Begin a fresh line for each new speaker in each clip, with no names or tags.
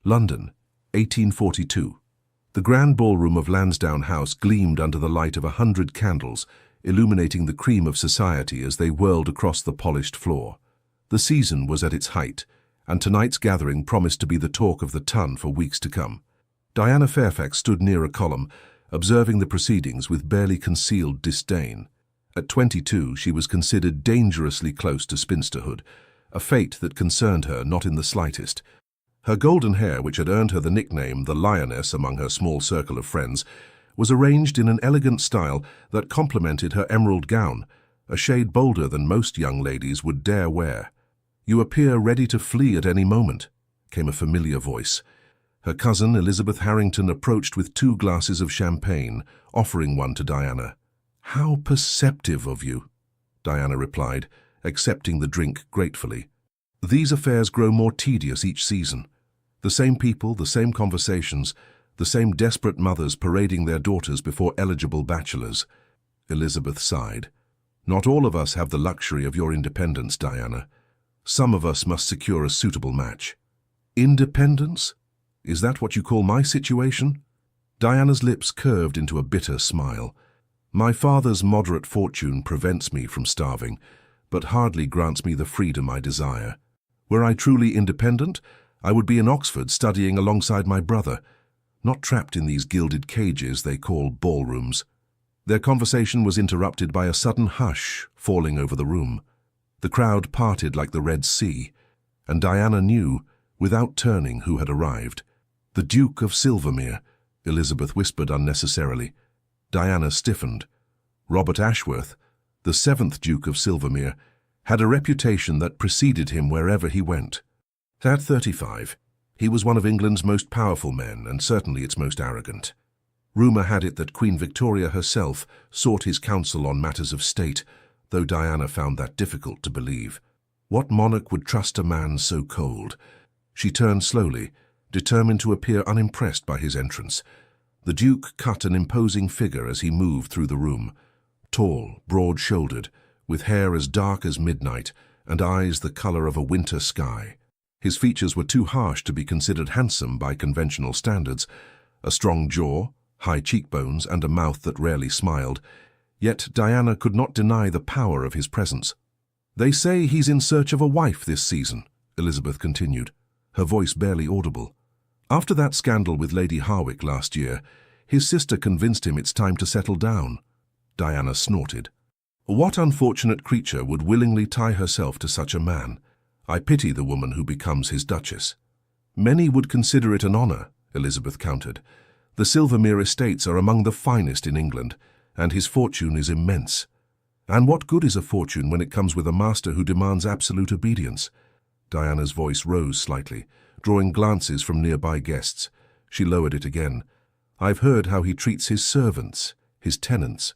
London, 1842. The grand ballroom of Lansdowne House gleamed under the light of 100 candles, illuminating the cream of society as they whirled across the polished floor. The season was at its height, and tonight's gathering promised to be the talk of the ton for weeks to come. Diana Fairfax stood near a column, observing the proceedings with barely concealed disdain. At 22, she was considered dangerously close to spinsterhood, a fate that concerned her not in the slightest. Her golden hair, which had earned her the nickname the Lioness among her small circle of friends, was arranged in an elegant style that complemented her emerald gown, a shade bolder than most young ladies would dare wear. "You appear ready to flee at any moment," came a familiar voice. Her cousin, Elizabeth Harrington, approached with 2 glasses of champagne, offering one to Diana. "How perceptive of you," Diana replied, accepting the drink gratefully. "These affairs grow more tedious each season. The same people, the same conversations, the same desperate mothers parading their daughters before eligible bachelors." Elizabeth sighed. "Not all of us have the luxury of your independence, Diana. Some of us must secure a suitable match." "Independence? Is that what you call my situation?" Diana's lips curved into a bitter smile. "My father's moderate fortune prevents me from starving, but hardly grants me the freedom I desire. Were I truly independent, I would be in Oxford studying alongside my brother, not trapped in these gilded cages they call ballrooms." Their conversation was interrupted by a sudden hush falling over the room. The crowd parted like the Red Sea, and Diana knew, without turning, who had arrived. "The Duke of Silvermere," Elizabeth whispered unnecessarily. Diana stiffened. Robert Ashworth, the 7th Duke of Silvermere, had a reputation that preceded him wherever he went. At 35, he was one of England's most powerful men and certainly its most arrogant. Rumour had it that Queen Victoria herself sought his counsel on matters of state, though Diana found that difficult to believe. What monarch would trust a man so cold? She turned slowly, determined to appear unimpressed by his entrance. The Duke cut an imposing figure as he moved through the room. Tall, broad-shouldered, with hair as dark as midnight and eyes the colour of a winter sky. His features were too harsh to be considered handsome by conventional standards. A strong jaw, high cheekbones, and a mouth that rarely smiled. Yet Diana could not deny the power of his presence. "They say he's in search of a wife this season," Elizabeth continued, her voice barely audible. "After that scandal with Lady Harwick last year, his sister convinced him it's time to settle down." Diana snorted. "What unfortunate creature would willingly tie herself to such a man? I pity the woman who becomes his duchess." "Many would consider it an honour," Elizabeth countered. "The Silvermere estates are among the finest in England, and his fortune is immense. And what good is a fortune when it comes with a master who demands absolute obedience?" Diana's voice rose slightly, drawing glances from nearby guests. She lowered it again. "I've heard how he treats his servants, his tenants.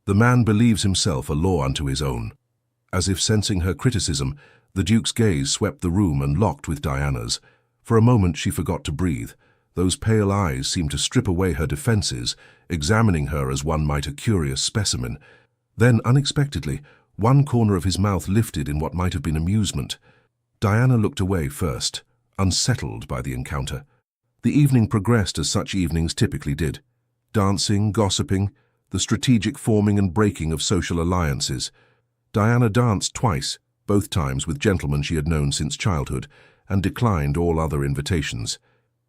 The man believes himself a law unto his own." As if sensing her criticism, the Duke's gaze swept the room and locked with Diana's. For a moment she forgot to breathe. Those pale eyes seemed to strip away her defences, examining her as one might a curious specimen. Then, unexpectedly, one corner of his mouth lifted in what might have been amusement. Diana looked away first, unsettled by the encounter. The evening progressed as such evenings typically did. Dancing, gossiping, the strategic forming and breaking of social alliances. Diana danced twice, both times with gentlemen she had known since childhood, and declined all other invitations.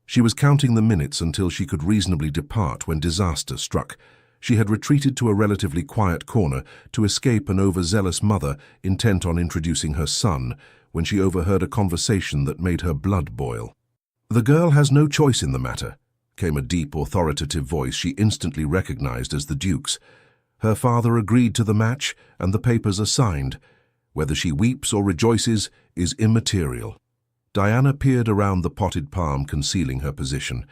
She was counting the minutes until she could reasonably depart when disaster struck. She had retreated to a relatively quiet corner to escape an overzealous mother intent on introducing her son, when she overheard a conversation that made her blood boil. "The girl has no choice in the matter," came a deep, authoritative voice she instantly recognized as the Duke's. "Her father agreed to the match, and the papers are signed. Whether she weeps or rejoices is immaterial." Diana peered around the potted palm concealing her position.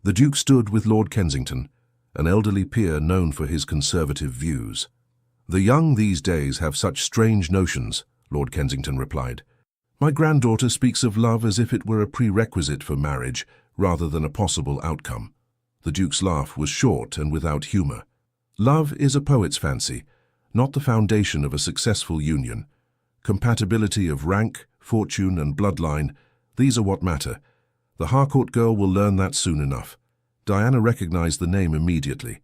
The Duke stood with Lord Kensington, an elderly peer known for his conservative views. "The young these days have such strange notions," Lord Kensington replied. "My granddaughter speaks of love as if it were a prerequisite for marriage, rather than a possible outcome." The Duke's laugh was short and without humour. "Love is a poet's fancy, not the foundation of a successful union. Compatibility of rank, fortune, and bloodline, these are what matter. The Harcourt girl will learn that soon enough. Diana recognized the name immediately.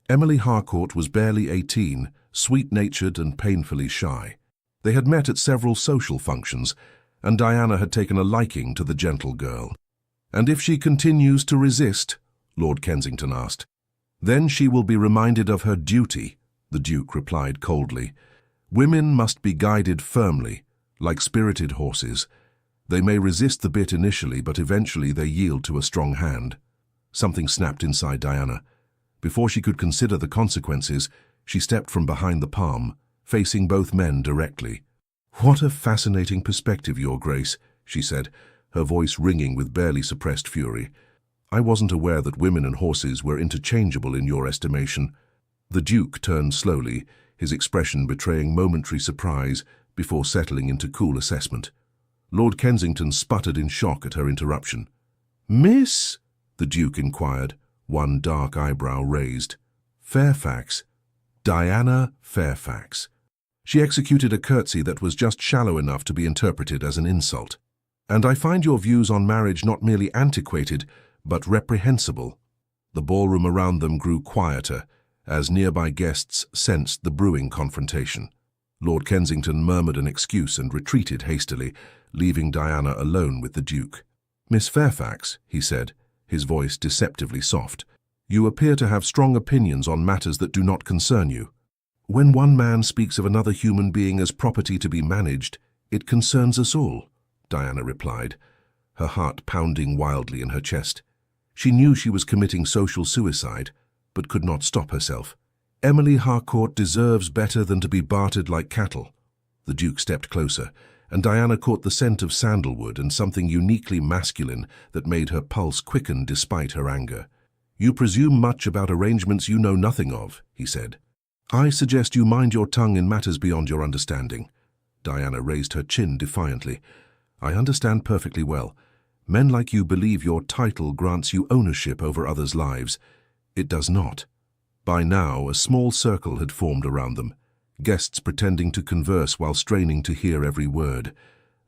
Emily Harcourt was barely 18, sweet-natured and painfully shy. They had met at several social functions, and Diana had taken a liking to the gentle girl. "And if she continues to resist," Lord Kensington asked. "Then she will be reminded of her duty," the Duke replied coldly. "Women must be guided firmly, like spirited horses. They may resist the bit initially, but eventually they yield to a strong hand." Something snapped inside Diana. Before she could consider the consequences, she stepped from behind the palm, facing both men directly. "What a fascinating perspective, Your Grace," she said, her voice ringing with barely suppressed fury. "I wasn't aware that women and horses were interchangeable in your estimation." The Duke turned slowly, his expression betraying momentary surprise before settling into cool assessment. Lord Kensington sputtered in shock at her interruption. "Miss?" the Duke inquired, one dark eyebrow raised. "Fairfax. Diana Fairfax." She executed a curtsy that was just shallow enough to be interpreted as an insult. "And I find your views on marriage not merely antiquated, but reprehensible." The ballroom around them grew quieter, as nearby guests sensed the brewing confrontation. Lord Kensington murmured an excuse and retreated hastily, leaving Diana alone with the Duke. "Miss Fairfax," he said, his voice deceptively soft, "you appear to have strong opinions on matters that do not concern you. When one man speaks of another human being as property to be managed, it concerns us all," Diana replied, her heart pounding wildly in her chest. She knew she was committing social suicide, but could not stop herself. "Emily Harcourt deserves better than to be bartered like cattle." The Duke stepped closer, and Diana caught the scent of sandalwood and something uniquely masculine that made her pulse quicken despite her anger. "You presume much about arrangements you know nothing of," he said. "I suggest you mind your tongue in matters beyond your understanding." Diana raised her chin defiantly. "I understand perfectly well. Men like you believe your title grants you ownership over others' lives. It does not." By now, a small circle had formed around them, guests pretending to converse while straining to hear every word.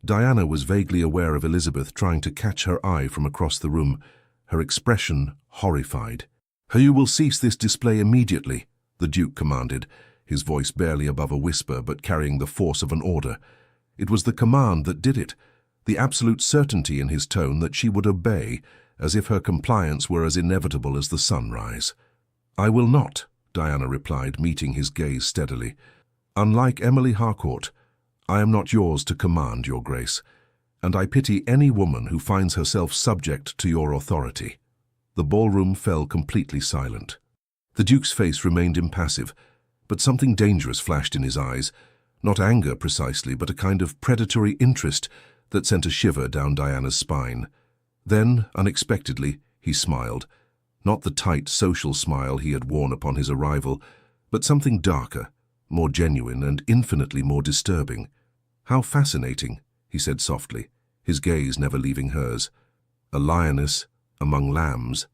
Diana was vaguely aware of Elizabeth trying to catch her eye from across the room, her expression horrified. "You will cease this display immediately," the Duke commanded, his voice barely above a whisper but carrying the force of an order. It was the command that did it, the absolute certainty in his tone that she would obey, as if her compliance were as inevitable as the sunrise. "I will not," Diana replied, meeting his gaze steadily. "Unlike Emily Harcourt, I am not yours to command, Your Grace, and I pity any woman who finds herself subject to your authority." The ballroom fell completely silent. The Duke's face remained impassive, but something dangerous flashed in his eyes, not anger precisely, but a kind of predatory interest that sent a shiver down Diana's spine. Then, unexpectedly, he smiled, not the tight social smile he had worn upon his arrival, but something darker, more genuine and infinitely more disturbing. "How fascinating," he said softly, his gaze never leaving hers. "A lioness among lambs."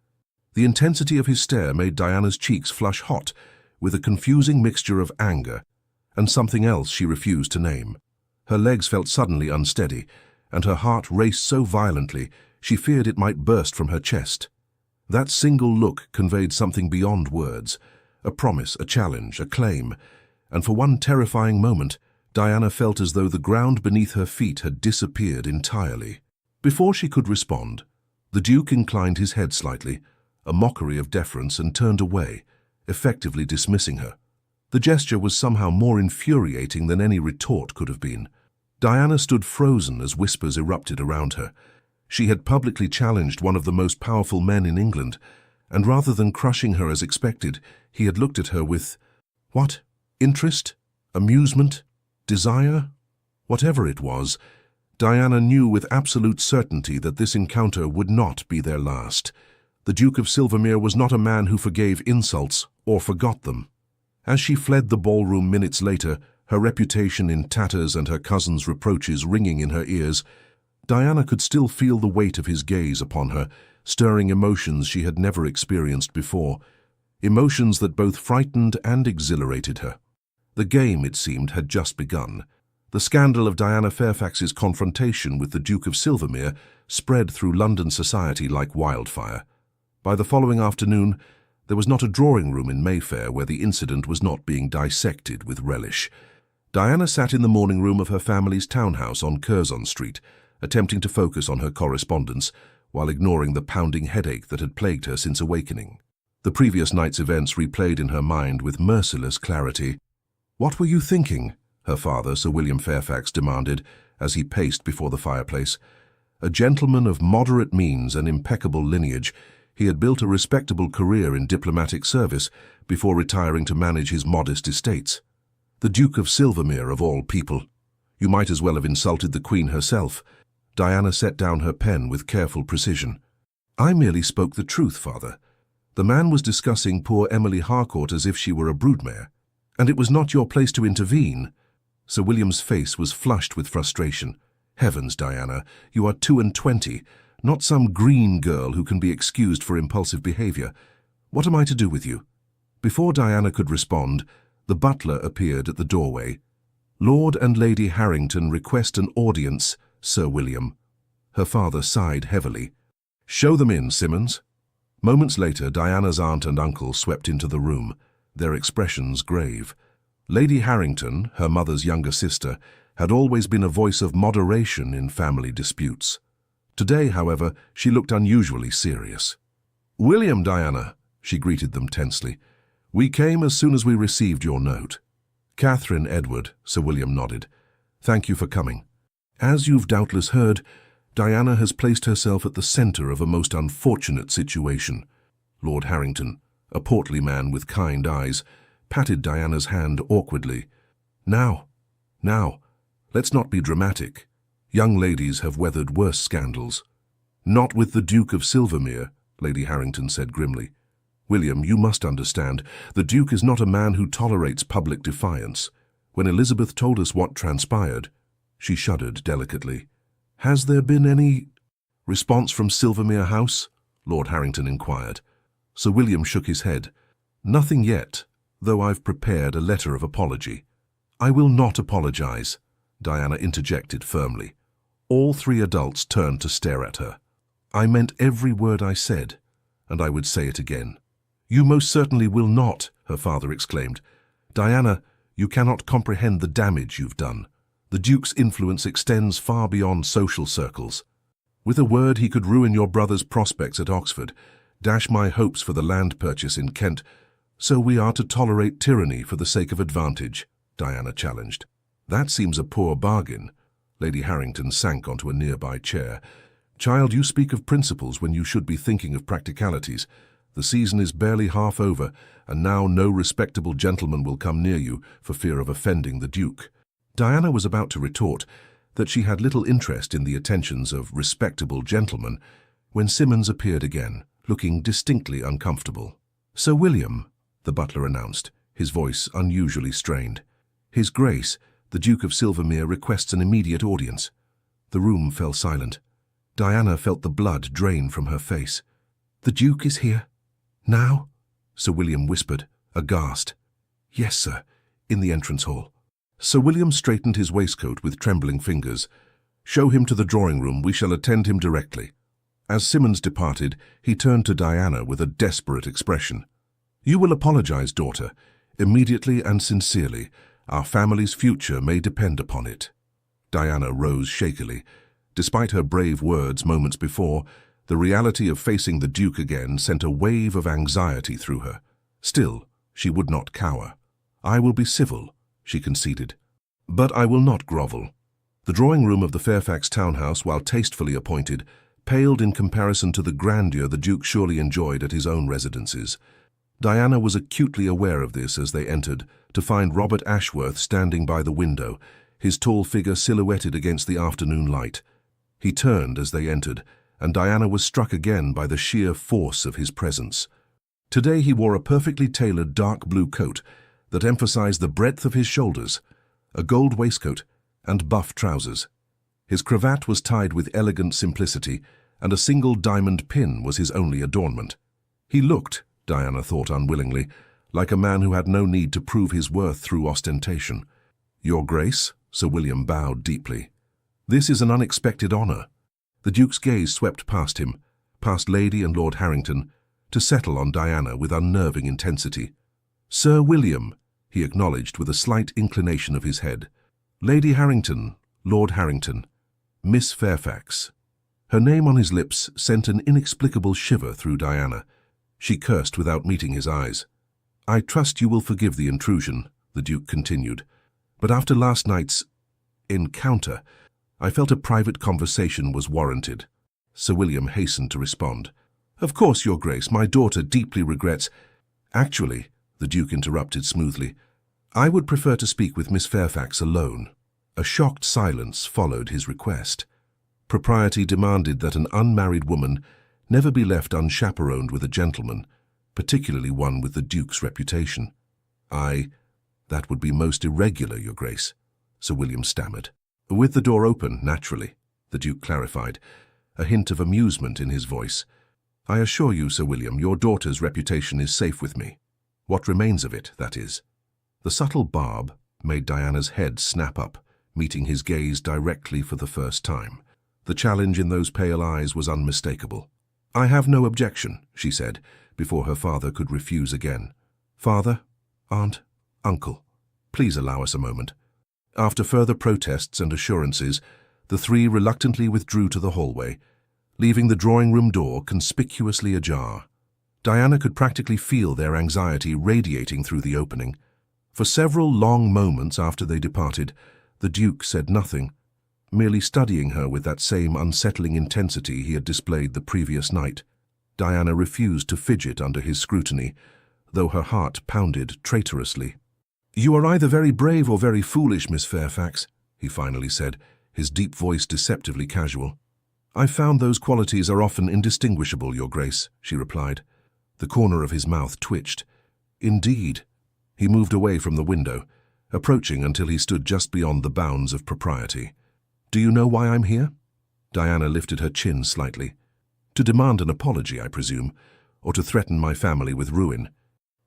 The intensity of his stare made Diana's cheeks flush hot, with a confusing mixture of anger and something else she refused to name. Her legs felt suddenly unsteady, and her heart raced so violently she feared it might burst from her chest. That single look conveyed something beyond words, a promise, a challenge, a claim, and for one terrifying moment, Diana felt as though the ground beneath her feet had disappeared entirely. Before she could respond, the Duke inclined his head slightly, a mockery of deference, and turned away, effectively dismissing her. The gesture was somehow more infuriating than any retort could have been. Diana stood frozen as whispers erupted around her. She had publicly challenged one of the most powerful men in England, and rather than crushing her as expected, he had looked at her with, what? Interest? Amusement? Desire? Whatever it was, Diana knew with absolute certainty that this encounter would not be their last. The Duke of Silvermere was not a man who forgave insults or forgot them. As she fled the ballroom minutes later, her reputation in tatters and her cousin's reproaches ringing in her ears, Diana could still feel the weight of his gaze upon her, stirring emotions she had never experienced before, emotions that both frightened and exhilarated her. The game, it seemed, had just begun. The scandal of Diana Fairfax's confrontation with the Duke of Silvermere spread through London society like wildfire. By the following afternoon, there was not a drawing-room in Mayfair where the incident was not being dissected with relish. Diana sat in the morning room of her family's townhouse on Curzon Street, attempting to focus on her correspondence while ignoring the pounding headache that had plagued her since awakening. The previous night's events replayed in her mind with merciless clarity. "What were you thinking?" her father, Sir William Fairfax, demanded as he paced before the fireplace. A gentleman of moderate means and impeccable lineage, he had built a respectable career in diplomatic service before retiring to manage his modest estates. The Duke of Silvermere, of all people. You might as well have insulted the Queen herself. Diana set down her pen with careful precision. "I merely spoke the truth, father. The man was discussing poor Emily Harcourt as if she were a broodmare. And it was not your place to intervene." Sir William's face was flushed with frustration. "Heavens, Diana, you are 22, not some green girl who can be excused for impulsive behavior. What am I to do with you?" Before Diana could respond, the butler appeared at the doorway. "Lord and Lady Harrington request an audience, Sir William." Her father sighed heavily. "Show them in, Simmons." Moments later, Diana's aunt and uncle swept into the room, their expressions grave. Lady Harrington, her mother's younger sister, had always been a voice of moderation in family disputes. Today, however, she looked unusually serious. "William, Diana," she greeted them tensely. "We came as soon as we received your note." "Catherine, Edward," Sir William nodded. "Thank you for coming. As you've doubtless heard, Diana has placed herself at the centre of a most unfortunate situation." Lord Harrington, a portly man with kind eyes, patted Diana's hand awkwardly. Now, let's not be dramatic. Young ladies have weathered worse scandals." "Not with the Duke of Silvermere," Lady Harrington said grimly. "William, you must understand, the Duke is not a man who tolerates public defiance. When Elizabeth told us what transpired," she shuddered delicately. "Has there been any response from Silvermere House?" Lord Harrington inquired. Sir William shook his head. "Nothing yet, though I've prepared a letter of apology." "I will not apologize," Diana interjected firmly. All three adults turned to stare at her. "I meant every word I said, and I would say it again." "You most certainly will not," her father exclaimed. "Diana, you cannot comprehend the damage you've done. The Duke's influence extends far beyond social circles. With a word he could ruin your brother's prospects at Oxford, dash my hopes for the land purchase in Kent. So we are to tolerate tyranny for the sake of advantage," Diana challenged. "That seems a poor bargain." Lady Harrington sank onto a nearby chair. "Child, you speak of principles when you should be thinking of practicalities. The season is barely half over, and now no respectable gentleman will come near you for fear of offending the Duke." Diana was about to retort that she had little interest in the attentions of respectable gentlemen when Simmons appeared again, looking distinctly uncomfortable. "Sir William," the butler announced, his voice unusually strained. "His Grace, the Duke of Silvermere, requests an immediate audience." The room fell silent. Diana felt the blood drain from her face. "The Duke is here? Now?" Sir William whispered, aghast. "Yes, sir, in the entrance hall." Sir William straightened his waistcoat with trembling fingers. "Show him to the drawing-room. We shall attend him directly." As Simmons departed, he turned to Diana with a desperate expression. "You will apologize, daughter, immediately and sincerely. Our family's future may depend upon it." Diana rose shakily. Despite her brave words moments before, the reality of facing the Duke again sent a wave of anxiety through her. Still, she would not cower. "I will be civil," she conceded. "But I will not grovel." The drawing-room of the Fairfax townhouse, while tastefully appointed, paled in comparison to the grandeur the Duke surely enjoyed at his own residences. Diana was acutely aware of this as they entered, to find Robert Ashworth standing by the window, his tall figure silhouetted against the afternoon light. He turned as they entered, and Diana was struck again by the sheer force of his presence. Today he wore a perfectly tailored dark blue coat that emphasized the breadth of his shoulders, a gold waistcoat, and buff trousers. His cravat was tied with elegant simplicity, and a single diamond pin was his only adornment. He looked, Diana thought unwillingly, like a man who had no need to prove his worth through ostentation. "Your Grace," Sir William bowed deeply. "This is an unexpected honour." The Duke's gaze swept past him, past Lady and Lord Harrington, to settle on Diana with unnerving intensity. "Sir William," he acknowledged with a slight inclination of his head. "Lady Harrington, Lord Harrington, Miss Fairfax." Her name on his lips sent an inexplicable shiver through Diana. She cursed without meeting his eyes. "I trust you will forgive the intrusion," the Duke continued, "but after last night's encounter, I felt a private conversation was warranted." Sir William hastened to respond. "Of course, Your Grace, my daughter deeply regrets—" "Actually," the Duke interrupted smoothly, "I would prefer to speak with Miss Fairfax alone." A shocked silence followed his request. Propriety demanded that an unmarried woman never be left unchaperoned with a gentleman, particularly one with the Duke's reputation. "That would be most irregular, Your Grace," Sir William stammered. "With the door open, naturally," the Duke clarified, a hint of amusement in his voice. "I assure you, Sir William, your daughter's reputation is safe with me. What remains of it, that is." The subtle barb made Diana's head snap up, meeting his gaze directly for the first time. The challenge in those pale eyes was unmistakable. "I have no objection," she said, before her father could refuse again. "Father, Aunt, Uncle, please allow us a moment." After further protests and assurances, the three reluctantly withdrew to the hallway, leaving the drawing-room door conspicuously ajar. Diana could practically feel their anxiety radiating through the opening. For several long moments after they departed, the Duke said nothing, merely studying her with that same unsettling intensity he had displayed the previous night. Diana refused to fidget under his scrutiny, though her heart pounded traitorously. "You are either very brave or very foolish, Miss Fairfax," he finally said, his deep voice deceptively casual. "I've found those qualities are often indistinguishable, Your Grace," she replied. The corner of his mouth twitched. "Indeed." He moved away from the window, approaching until he stood just beyond the bounds of propriety. "Do you know why I'm here?" Diana lifted her chin slightly. "To demand an apology, I presume, or to threaten my family with ruin.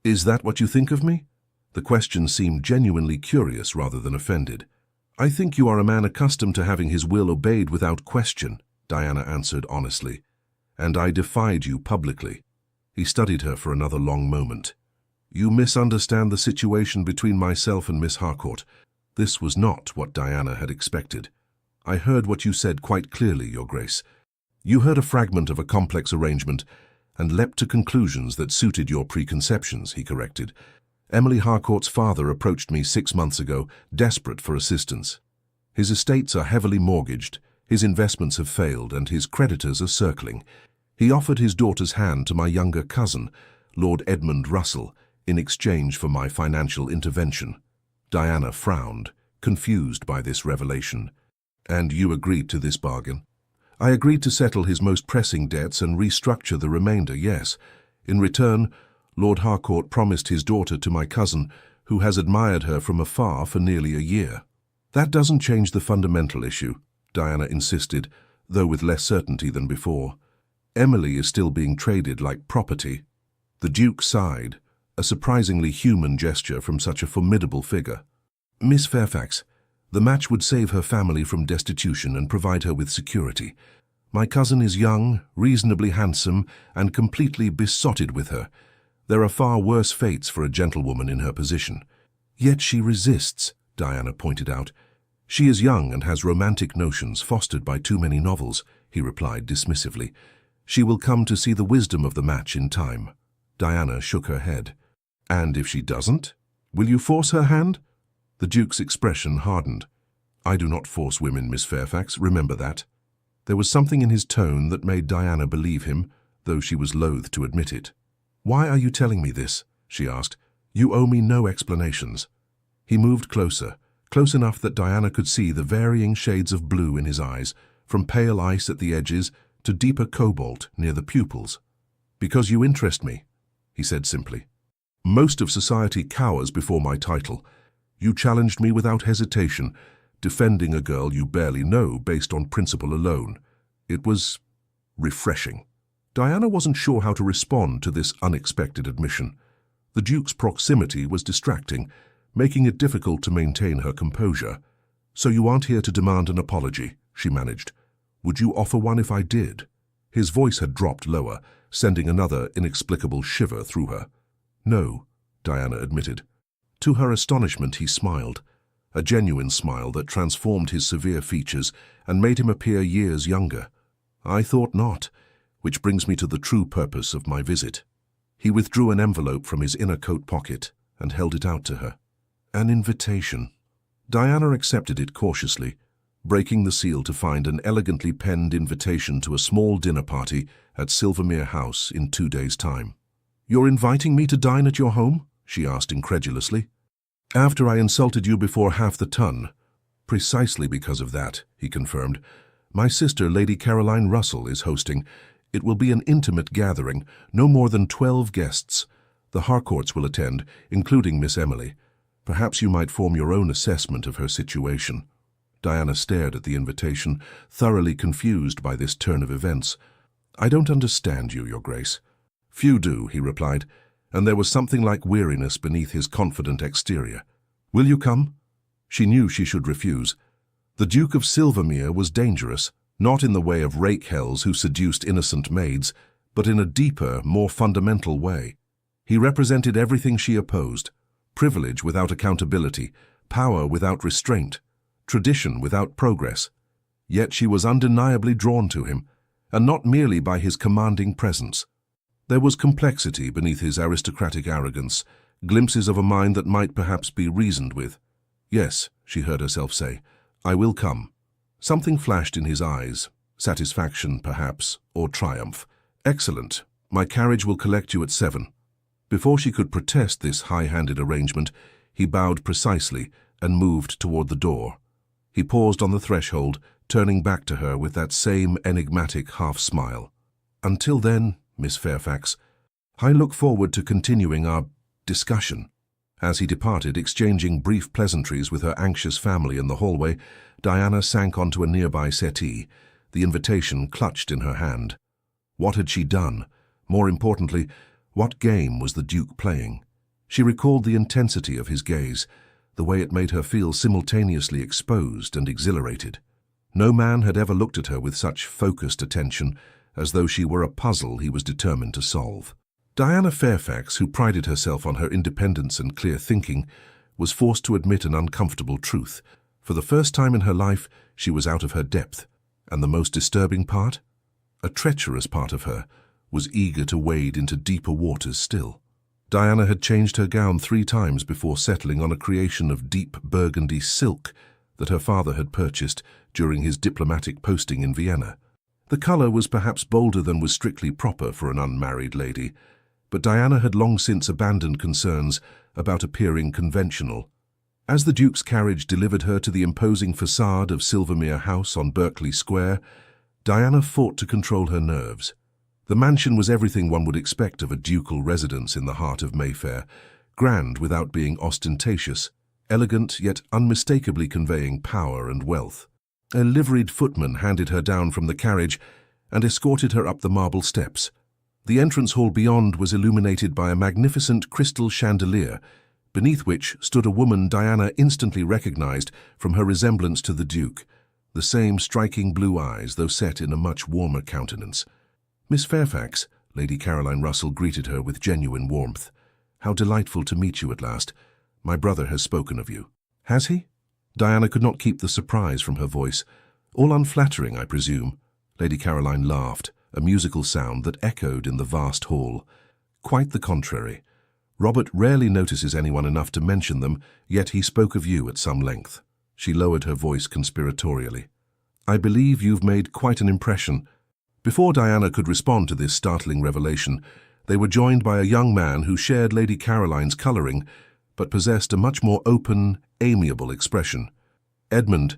Is that what you think of me?" The question seemed genuinely curious rather than offended. "I think you are a man accustomed to having his will obeyed without question," Diana answered honestly. "And I defied you publicly." He studied her for another long moment. "You misunderstand the situation between myself and Miss Harcourt." This was not what Diana had expected. "I heard what you said quite clearly, Your Grace. You heard a fragment of a complex arrangement and leapt to conclusions that suited your preconceptions," he corrected. "Emily Harcourt's father approached me 6 months ago, desperate for assistance. His estates are heavily mortgaged, his investments have failed, and his creditors are circling. He offered his daughter's hand to my younger cousin, Lord Edmund Russell, in exchange for my financial intervention." Diana frowned, confused by this revelation. "And you agreed to this bargain?" "I agreed to settle his most pressing debts and restructure the remainder, yes. In return, Lord Harcourt promised his daughter to my cousin, who has admired her from afar for nearly a year." "That doesn't change the fundamental issue," Diana insisted, though with less certainty than before. "Emily is still being traded like property." The Duke sighed, a surprisingly human gesture from such a formidable figure. "Miss Fairfax, the match would save her family from destitution and provide her with security. My cousin is young, reasonably handsome, and completely besotted with her. There are far worse fates for a gentlewoman in her position." "Yet she resists," Diana pointed out. "She is young and has romantic notions fostered by too many novels," he replied dismissively. "She will come to see the wisdom of the match in time." Diana shook her head. "And if she doesn't? Will you force her hand?" The Duke's expression hardened. "I do not force women, Miss Fairfax, remember that." There was something in his tone that made Diana believe him, though she was loath to admit it. "Why are you telling me this?" she asked. "You owe me no explanations." He moved closer, close enough that Diana could see the varying shades of blue in his eyes, from pale ice at the edges to deeper cobalt near the pupils. "Because you interest me," he said simply. "Most of society cowers before my title. You challenged me without hesitation, defending a girl you barely know based on principle alone. It was refreshing." Diana wasn't sure how to respond to this unexpected admission. The Duke's proximity was distracting, making it difficult to maintain her composure. "So you aren't here to demand an apology," she managed. "Would you offer one if I did?" His voice had dropped lower, sending another inexplicable shiver through her. "No," Diana admitted. To her astonishment, he smiled, a genuine smile that transformed his severe features and made him appear years younger. "I thought not, which brings me to the true purpose of my visit." He withdrew an envelope from his inner coat pocket and held it out to her. An invitation. Diana accepted it cautiously, breaking the seal to find an elegantly penned invitation to a small dinner party at Silvermere House in 2 days' time. "You're inviting me to dine at your home?" she asked incredulously. "After I insulted you before half the ton." "Precisely because of that," he confirmed. "My sister, Lady Caroline Russell, is hosting. It will be an intimate gathering, no more than 12 guests. The Harcourts will attend, including Miss Emily. Perhaps you might form your own assessment of her situation." Diana stared at the invitation, thoroughly confused by this turn of events. "I don't understand you, Your Grace." "Few do," he replied, and there was something like weariness beneath his confident exterior. "Will you come?" She knew she should refuse. The Duke of Silvermere was dangerous, not in the way of rake-hells who seduced innocent maids, but in a deeper, more fundamental way. He represented everything she opposed: privilege without accountability, power without restraint, tradition without progress. Yet she was undeniably drawn to him, and not merely by his commanding presence. There was complexity beneath his aristocratic arrogance, glimpses of a mind that might perhaps be reasoned with. "Yes," she heard herself say, "I will come." Something flashed in his eyes, satisfaction perhaps, or triumph. "Excellent. My carriage will collect you at 7. Before she could protest this high-handed arrangement, he bowed precisely and moved toward the door. He paused on the threshold, turning back to her with that same enigmatic half-smile. "Until then, Miss Fairfax, I look forward to continuing our discussion." As he departed, exchanging brief pleasantries with her anxious family in the hallway, Diana sank onto a nearby settee, the invitation clutched in her hand. What had she done? More importantly, what game was the Duke playing? She recalled the intensity of his gaze, the way it made her feel simultaneously exposed and exhilarated. No man had ever looked at her with such focused attention, as though she were a puzzle he was determined to solve. Diana Fairfax, who prided herself on her independence and clear thinking, was forced to admit an uncomfortable truth. For the first time in her life, she was out of her depth. And the most disturbing part? A treacherous part of her was eager to wade into deeper waters still. Diana had changed her gown 3 times before settling on a creation of deep burgundy silk that her father had purchased during his diplomatic posting in Vienna. The colour was perhaps bolder than was strictly proper for an unmarried lady, but Diana had long since abandoned concerns about appearing conventional. As the Duke's carriage delivered her to the imposing facade of Silvermere House on Berkeley Square, Diana fought to control her nerves. The mansion was everything one would expect of a ducal residence in the heart of Mayfair, grand without being ostentatious, elegant yet unmistakably conveying power and wealth. A liveried footman handed her down from the carriage and escorted her up the marble steps. The entrance hall beyond was illuminated by a magnificent crystal chandelier, beneath which stood a woman Diana instantly recognized from her resemblance to the Duke, the same striking blue eyes, though set in a much warmer countenance. "Miss Fairfax," Lady Caroline Russell greeted her with genuine warmth. "How delightful to meet you at last. My brother has spoken of you." "Has he?" Diana could not keep the surprise from her voice. "All unflattering, I presume." Lady Caroline laughed, a musical sound that echoed in the vast hall. "Quite the contrary. Robert rarely notices anyone enough to mention them, yet he spoke of you at some length." She lowered her voice conspiratorially. "I believe you've made quite an impression." Before Diana could respond to this startling revelation, they were joined by a young man who shared Lady Caroline's colouring, but possessed a much more open, amiable expression. "Edmund,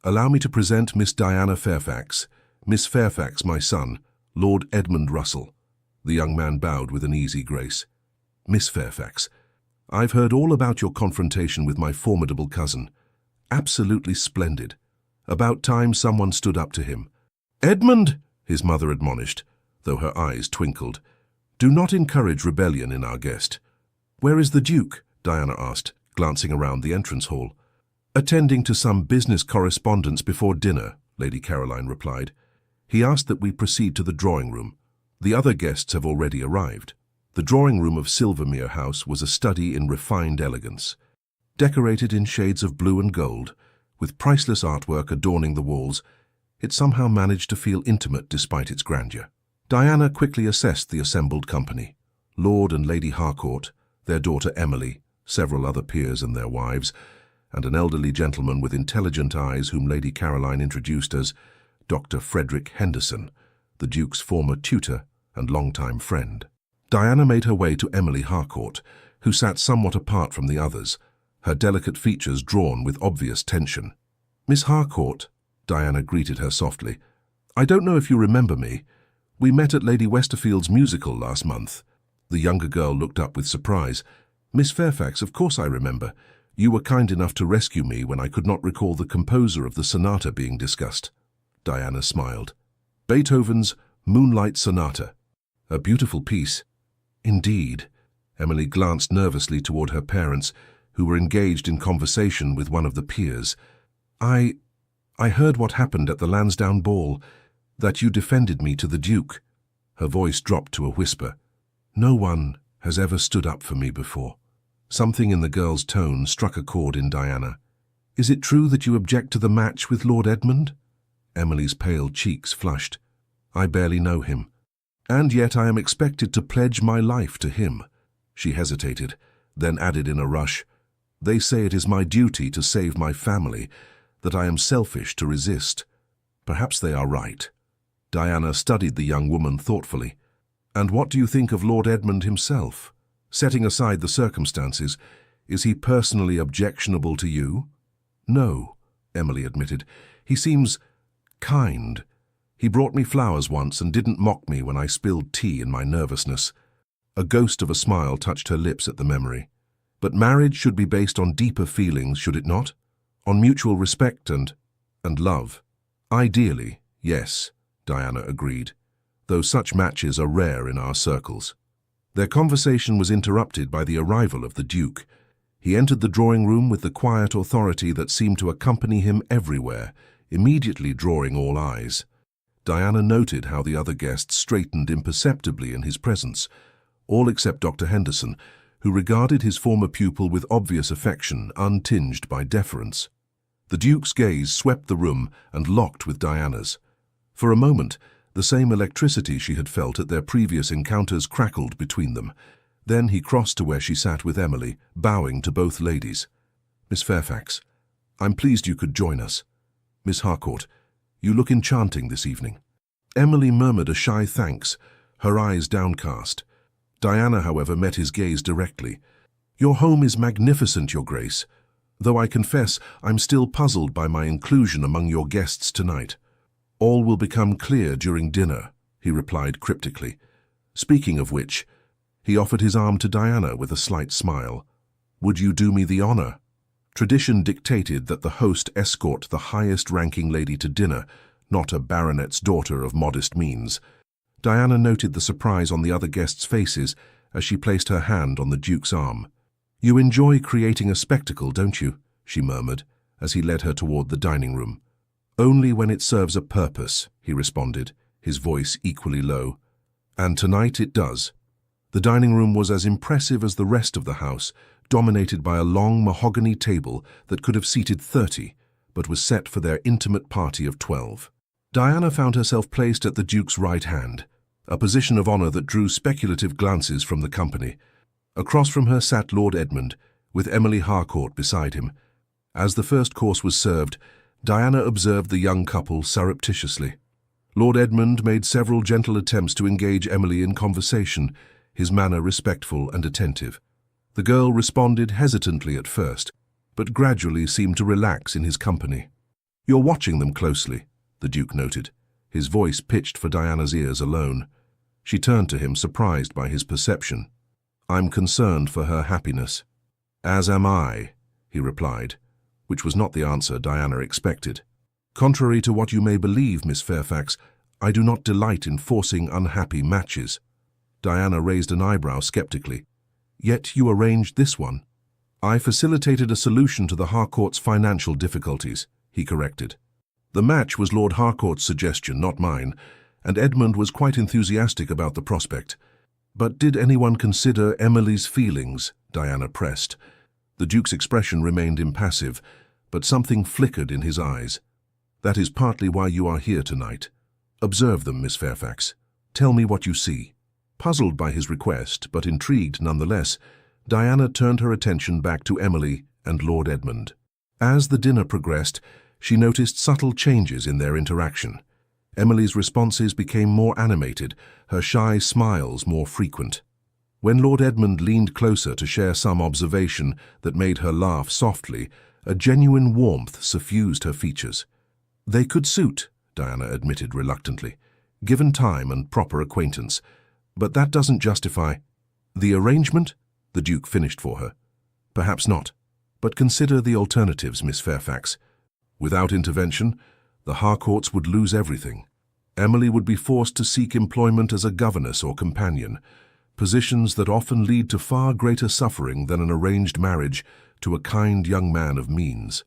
allow me to present Miss Diana Fairfax. Miss Fairfax, my son, Lord Edmund Russell." The young man bowed with an easy grace. "Miss Fairfax, I've heard all about your confrontation with my formidable cousin. Absolutely splendid. About time someone stood up to him." "Edmund!" his mother admonished, though her eyes twinkled. "Do not encourage rebellion in our guest." "Where is the Duke?" Diana asked, glancing around the entrance hall. "Attending to some business correspondence before dinner," Lady Caroline replied. "He asked that we proceed to the drawing room. The other guests have already arrived." The drawing room of Silvermere House was a study in refined elegance. Decorated in shades of blue and gold, with priceless artwork adorning the walls, it somehow managed to feel intimate despite its grandeur. Diana quickly assessed the assembled company. Lord and Lady Harcourt, their daughter Emily, several other peers and their wives, and an elderly gentleman with intelligent eyes whom Lady Caroline introduced as Dr. Frederick Henderson, the Duke's former tutor and longtime friend. Diana made her way to Emily Harcourt, who sat somewhat apart from the others, her delicate features drawn with obvious tension. "Miss Harcourt," Diana greeted her softly, "I don't know if you remember me. We met at Lady Westerfield's musical last month." The younger girl looked up with surprise. "Miss Fairfax, of course I remember. You were kind enough to rescue me when I could not recall the composer of the sonata being discussed." Diana smiled. "Beethoven's Moonlight Sonata. A beautiful piece." "Indeed." Emily glanced nervously toward her parents, who were engaged in conversation with one of the peers. I heard what happened at the Lansdowne ball, that you defended me to the Duke." Her voice dropped to a whisper. "No one has ever stood up for me before." Something in the girl's tone struck a chord in Diana. "Is it true that you object to the match with Lord Edmund?" Emily's pale cheeks flushed. "I barely know him. And yet I am expected to pledge my life to him." She hesitated, then added in a rush, "They say it is my duty to save my family, that I am selfish to resist. Perhaps they are right." Diana studied the young woman thoughtfully. "And what do you think of Lord Edmund himself? Setting aside the circumstances, is he personally objectionable to you?" "No," Emily admitted. "He seems kind. He brought me flowers once and didn't mock me when I spilled tea in my nervousness." A ghost of a smile touched her lips at the memory. "But marriage should be based on deeper feelings, should it not? On mutual respect and love." "Ideally, yes," Diana agreed, "though such matches are rare in our circles." Their conversation was interrupted by the arrival of the Duke. He entered the drawing room with the quiet authority that seemed to accompany him everywhere, immediately drawing all eyes. Diana noted how the other guests straightened imperceptibly in his presence, all except Dr. Henderson, who regarded his former pupil with obvious affection, untinged by deference. The Duke's gaze swept the room and locked with Diana's. For a moment, the same electricity she had felt at their previous encounters crackled between them. Then he crossed to where she sat with Emily, bowing to both ladies. "Miss Fairfax, I'm pleased you could join us. Miss Harcourt, you look enchanting this evening." Emily murmured a shy thanks, her eyes downcast. Diana, however, met his gaze directly. "Your home is magnificent, Your Grace, though I confess I'm still puzzled by my inclusion among your guests tonight." "All will become clear during dinner," he replied cryptically. "Speaking of which," he offered his arm to Diana with a slight smile. "Would you do me the honor?" Tradition dictated that the host escort the highest-ranking lady to dinner, not a baronet's daughter of modest means. Diana noted the surprise on the other guests' faces as she placed her hand on the Duke's arm. "You enjoy creating a spectacle, don't you?" she murmured, as he led her toward the dining room. "Only when it serves a purpose," he responded, his voice equally low. "And tonight it does." The dining room was as impressive as the rest of the house, dominated by a long mahogany table that could have seated 30, but was set for their intimate party of 12. Diana found herself placed at the Duke's right hand, a position of honor that drew speculative glances from the company. Across from her sat Lord Edmund, with Emily Harcourt beside him. As the first course was served, Diana observed the young couple surreptitiously. Lord Edmund made several gentle attempts to engage Emily in conversation, his manner respectful and attentive. The girl responded hesitantly at first, but gradually seemed to relax in his company. "You're watching them closely," the Duke noted, his voice pitched for Diana's ears alone. She turned to him, surprised by his perception. "I'm concerned for her happiness." "As am I," he replied, which was not the answer Diana expected. "Contrary to what you may believe, Miss Fairfax, I do not delight in forcing unhappy matches." Diana raised an eyebrow skeptically. "Yet you arranged this one." I facilitated a solution to the Harcourt's financial difficulties, he corrected. The match was Lord Harcourt's suggestion, not mine, and Edmund was quite enthusiastic about the prospect. But did anyone consider Emily's feelings? Diana pressed. The Duke's expression remained impassive, but something flickered in his eyes. That is partly why you are here tonight. Observe them, Miss Fairfax. Tell me what you see. Puzzled by his request, but intrigued nonetheless, Diana turned her attention back to Emily and Lord Edmund. As the dinner progressed, she noticed subtle changes in their interaction. Emily's responses became more animated, her shy smiles more frequent. When Lord Edmund leaned closer to share some observation that made her laugh softly, a genuine warmth suffused her features. They could suit, Diana admitted reluctantly, given time and proper acquaintance. But that doesn't justify the arrangement, the Duke finished for her. Perhaps not, but consider the alternatives, Miss Fairfax. Without intervention, the Harcourts would lose everything. Emily would be forced to seek employment as a governess or companion, positions that often lead to far greater suffering than an arranged marriage to a kind young man of means.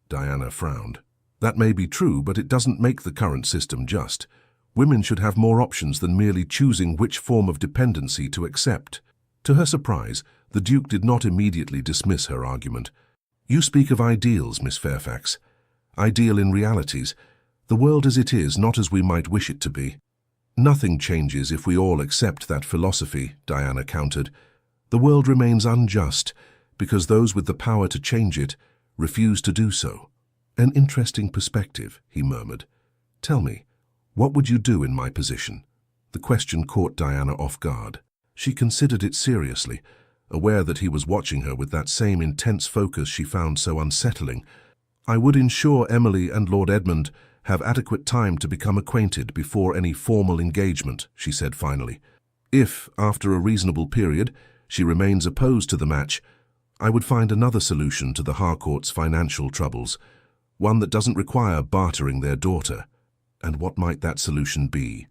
Diana frowned. That may be true, but it doesn't make the current system just. Women should have more options than merely choosing which form of dependency to accept. To her surprise, the Duke did not immediately dismiss her argument. You speak of ideals, Miss Fairfax. Ideal in realities. The world as it is, not as we might wish it to be. Nothing changes if we all accept that philosophy, Diana countered. The world remains unjust because those with the power to change it refuse to do so. An interesting perspective, he murmured. Tell me, what would you do in my position? The question caught Diana off guard. She considered it seriously, aware that he was watching her with that same intense focus she found so unsettling. I would ensure Emily and Lord Edmund have adequate time to become acquainted before any formal engagement, she said finally. If, after a reasonable period, she remains opposed to the match, I would find another solution to the Harcourt's financial troubles, one that doesn't require bartering their daughter. And what might that solution be?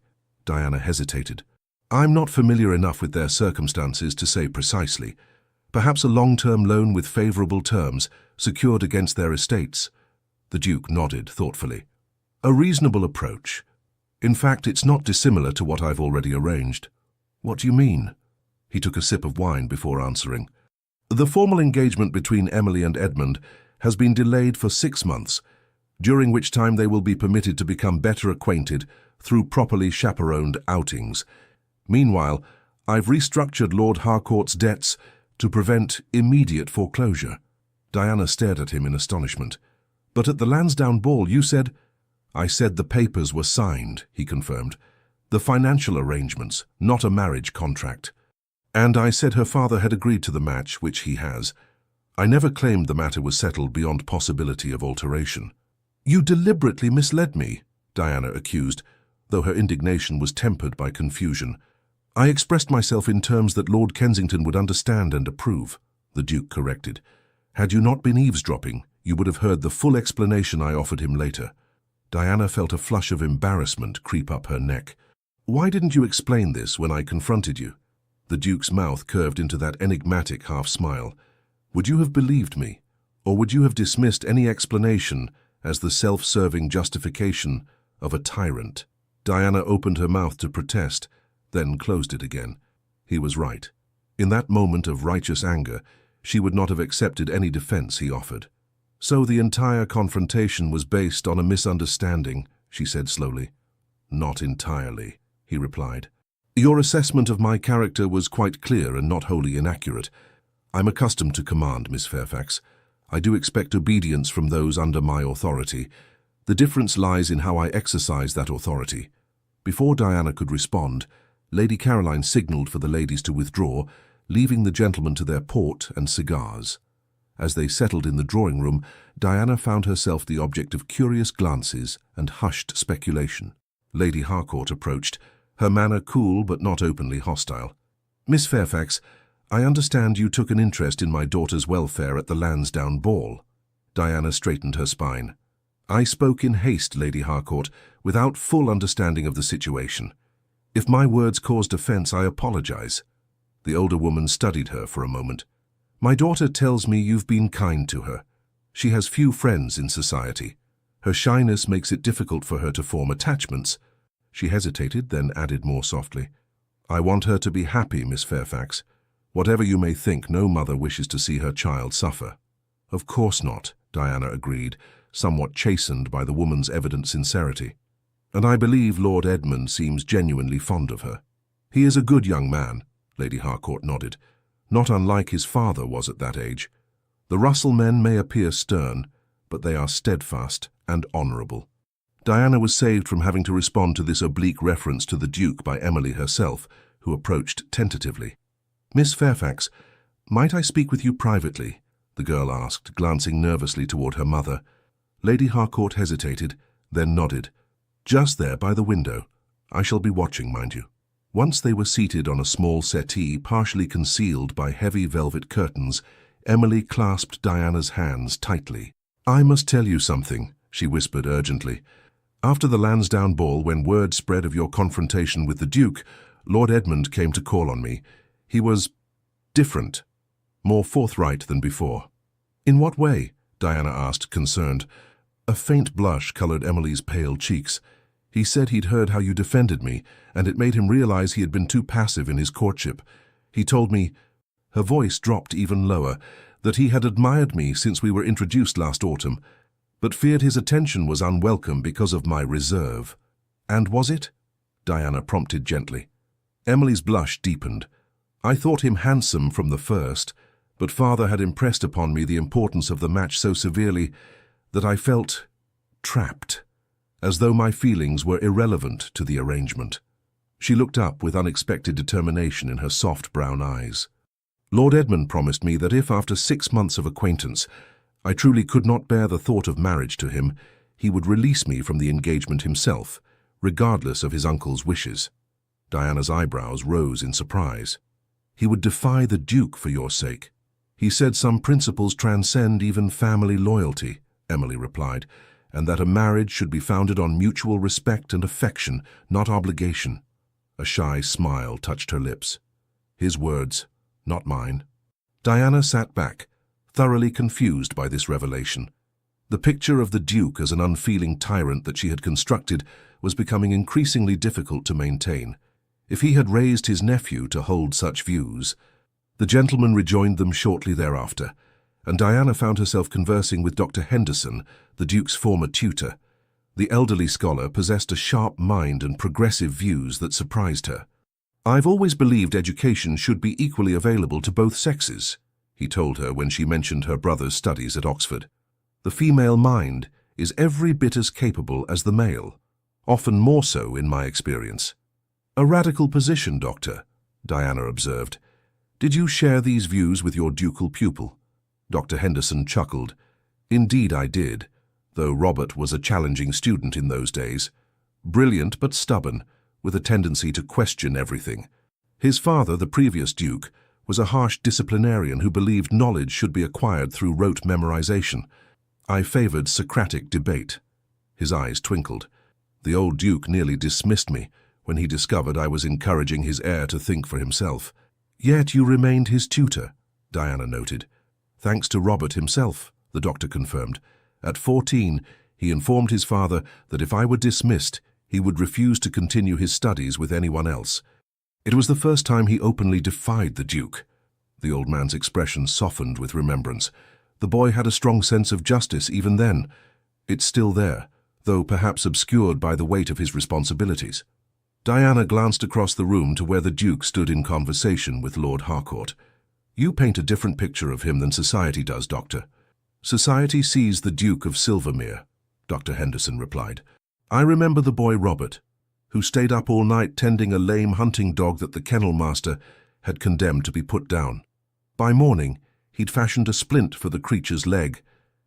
Diana hesitated. I'm not familiar enough with their circumstances to say precisely. Perhaps a long-term loan with favourable terms, secured against their estates. The Duke nodded thoughtfully. A reasonable approach. In fact, it's not dissimilar to what I've already arranged. What do you mean? He took a sip of wine before answering. The formal engagement between Emily and Edmund has been delayed for 6 months, during which time they will be permitted to become better acquainted through properly chaperoned outings. Meanwhile, I've restructured Lord Harcourt's debts to prevent immediate foreclosure. Diana stared at him in astonishment. But at the Lansdowne ball you said— I said the papers were signed, he confirmed. The financial arrangements, not a marriage contract. And I said her father had agreed to the match, which he has. I never claimed the matter was settled beyond possibility of alteration. You deliberately misled me, Diana accused, though her indignation was tempered by confusion. I expressed myself in terms that Lord Kensington would understand and approve, the Duke corrected. Had you not been eavesdropping, you would have heard the full explanation I offered him later. Diana felt a flush of embarrassment creep up her neck. Why didn't you explain this when I confronted you? The Duke's mouth curved into that enigmatic half-smile. Would you have believed me, or would you have dismissed any explanation as the self-serving justification of a tyrant? Diana opened her mouth to protest, then closed it again. He was right. In that moment of righteous anger, she would not have accepted any defense he offered. So the entire confrontation was based on a misunderstanding, she said slowly. Not entirely, he replied. Your assessment of my character was quite clear and not wholly inaccurate. I'm accustomed to command, Miss Fairfax. I do expect obedience from those under my authority. The difference lies in how I exercise that authority. Before Diana could respond, Lady Caroline signalled for the ladies to withdraw, leaving the gentlemen to their port and cigars. As they settled in the drawing-room, Diana found herself the object of curious glances and hushed speculation. Lady Harcourt approached, her manner cool but not openly hostile. Miss Fairfax, I understand you took an interest in my daughter's welfare at the Lansdowne ball. Diana straightened her spine. I spoke in haste, Lady Harcourt, without full understanding of the situation. If my words caused offence, I apologize. The older woman studied her for a moment. My daughter tells me you've been kind to her. She has few friends in society. Her shyness makes it difficult for her to form attachments. She hesitated, then added more softly, I want her to be happy, Miss Fairfax. Whatever you may think, no mother wishes to see her child suffer. Of course not, Diana agreed, somewhat chastened by the woman's evident sincerity. And I believe Lord Edmund seems genuinely fond of her. He is a good young man, Lady Harcourt nodded, not unlike his father was at that age. The Russell men may appear stern, but they are steadfast and honourable. Diana was saved from having to respond to this oblique reference to the Duke by Emily herself, who approached tentatively. Miss Fairfax, might I speak with you privately? The girl asked, glancing nervously toward her mother. Lady Harcourt hesitated, then nodded. Just there by the window. I shall be watching, mind you. Once they were seated on a small settee partially concealed by heavy velvet curtains, Emily clasped Diana's hands tightly. I must tell you something, she whispered urgently. After the Lansdowne ball, when word spread of your confrontation with the Duke, Lord Edmund came to call on me. He was different, more forthright than before. In what way? Diana asked, concerned. A faint blush colored Emily's pale cheeks. He said he'd heard how you defended me, and it made him realize he had been too passive in his courtship. He told me, her voice dropped even lower, that he had admired me since we were introduced last autumn, but feared his attention was unwelcome because of my reserve. And was it? Diana prompted gently. Emily's blush deepened. I thought him handsome from the first, but father had impressed upon me the importance of the match so severely that I felt trapped, as though my feelings were irrelevant to the arrangement. She looked up with unexpected determination in her soft brown eyes. Lord Edmund promised me that if, after 6 months of acquaintance, I truly could not bear the thought of marriage to him, he would release me from the engagement himself, regardless of his uncle's wishes. Diana's eyebrows rose in surprise. He would defy the Duke for your sake. He said some principles transcend even family loyalty, Emily replied, and that a marriage should be founded on mutual respect and affection, not obligation. A shy smile touched her lips. His words, not mine. Diana sat back, thoroughly confused by this revelation. The picture of the Duke as an unfeeling tyrant that she had constructed was becoming increasingly difficult to maintain. If he had raised his nephew to hold such views, the gentleman rejoined them shortly thereafter, and Diana found herself conversing with Dr. Henderson, the Duke's former tutor. The elderly scholar possessed a sharp mind and progressive views that surprised her. I've always believed education should be equally available to both sexes, he told her when she mentioned her brother's studies at Oxford. The female mind is every bit as capable as the male, often more so in my experience. A radical position, Doctor, Diana observed. Did you share these views with your ducal pupil? Dr. Henderson chuckled. Indeed I did, though Robert was a challenging student in those days. Brilliant but stubborn, with a tendency to question everything. His father, the previous Duke, was a harsh disciplinarian who believed knowledge should be acquired through rote memorization. I favored Socratic debate. His eyes twinkled. The old Duke nearly dismissed me when he discovered I was encouraging his heir to think for himself. Yet you remained his tutor, Diana noted. Thanks to Robert himself, the doctor confirmed. At 14, he informed his father that if I were dismissed, he would refuse to continue his studies with anyone else. It was the first time he openly defied the Duke. The old man's expression softened with remembrance. The boy had a strong sense of justice even then. It's still there, though perhaps obscured by the weight of his responsibilities. Diana glanced across the room to where the Duke stood in conversation with Lord Harcourt. You paint a different picture of him than society does, Doctor. Society sees the Duke of Silvermere, Dr. Henderson replied. I remember the boy Robert, who stayed up all night tending a lame hunting dog that the kennel master had condemned to be put down. By morning, he'd fashioned a splint for the creature's leg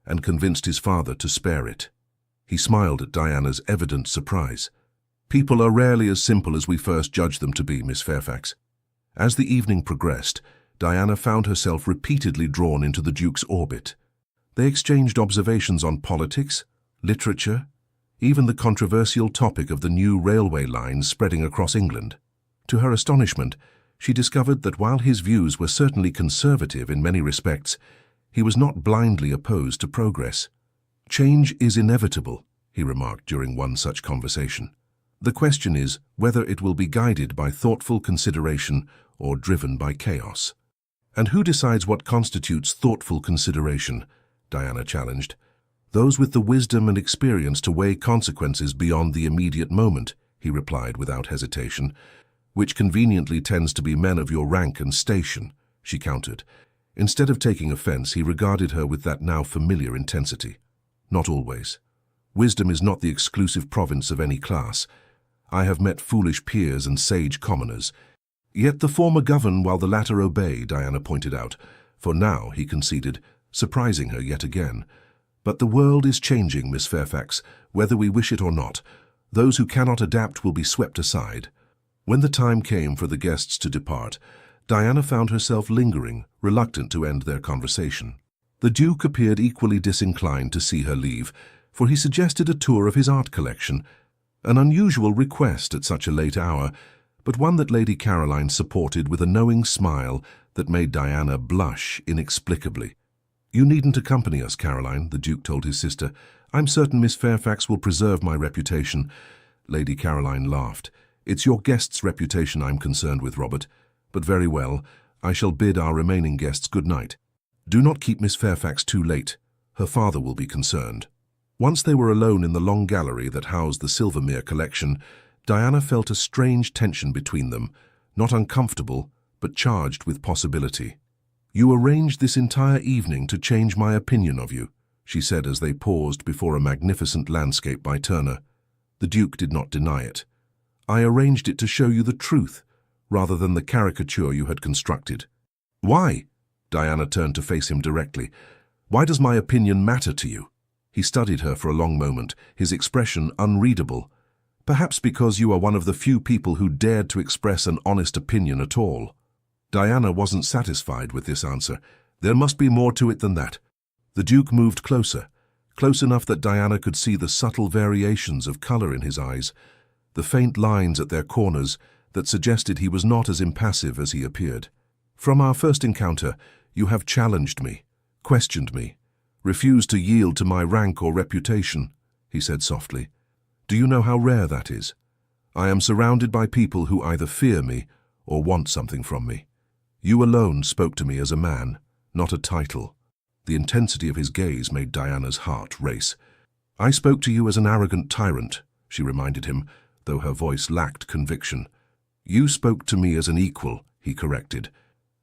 and convinced his father to spare it. He smiled at Diana's evident surprise. People are rarely as simple as we first judge them to be, Miss Fairfax. As the evening progressed, Diana found herself repeatedly drawn into the Duke's orbit. They exchanged observations on politics, literature, even the controversial topic of the new railway lines spreading across England. To her astonishment, She discovered that while his views were certainly conservative in many respects, he was not blindly opposed to progress. "Change is inevitable," he remarked during one such conversation. "The question is whether it will be guided by thoughtful consideration or driven by chaos." "And who decides what constitutes thoughtful consideration?" Diana challenged. "Those with the wisdom and experience to weigh consequences beyond the immediate moment," he replied without hesitation. "Which conveniently tends to be men of your rank and station," she countered. Instead of taking offense, he regarded her with that now familiar intensity. "Not always. Wisdom is not the exclusive province of any class. I have met foolish peers and sage commoners. Yet the former govern while the latter obey," Diana pointed out. "For now," he conceded, surprising her yet again. "But the world is changing, Miss Fairfax, whether we wish it or not. Those who cannot adapt will be swept aside." When the time came for the guests to depart, Diana found herself lingering, reluctant to end their conversation. The Duke appeared equally disinclined to see her leave, for he suggested a tour of his art collection, an unusual request at such a late hour, but one that Lady Caroline supported with a knowing smile that made Diana blush inexplicably. "You needn't accompany us, Caroline," the Duke told his sister. "I'm certain Miss Fairfax will preserve my reputation." Lady Caroline laughed. "It's your guest's reputation I'm concerned with, Robert. But very well, I shall bid our remaining guests good night. Do not keep Miss Fairfax too late. Her father will be concerned." Once they were alone in the long gallery that housed the Silvermere collection, Diana felt a strange tension between them, not uncomfortable, but charged with possibility. "You arranged this entire evening to change my opinion of you," she said as they paused before a magnificent landscape by Turner. The Duke did not deny it. "I arranged it to show you the truth, rather than the caricature you had constructed." "Why?" Diana turned to face him directly. "Why does my opinion matter to you?" He studied her for a long moment, his expression unreadable. "Perhaps because you are one of the few people who dared to express an honest opinion at all." Diana wasn't satisfied with this answer. There must be more to it than that. The Duke moved closer, close enough that Diana could see the subtle variations of color in his eyes, the faint lines at their corners that suggested he was not as impassive as he appeared. "From our first encounter, you have challenged me, questioned me, refused to yield to my rank or reputation," he said softly. "Do you know how rare that is? I am surrounded by people who either fear me or want something from me. You alone spoke to me as a man, not a title." The intensity of his gaze made Diana's heart race. "I spoke to you as an arrogant tyrant," she reminded him, though her voice lacked conviction. "You spoke to me as an equal," he corrected,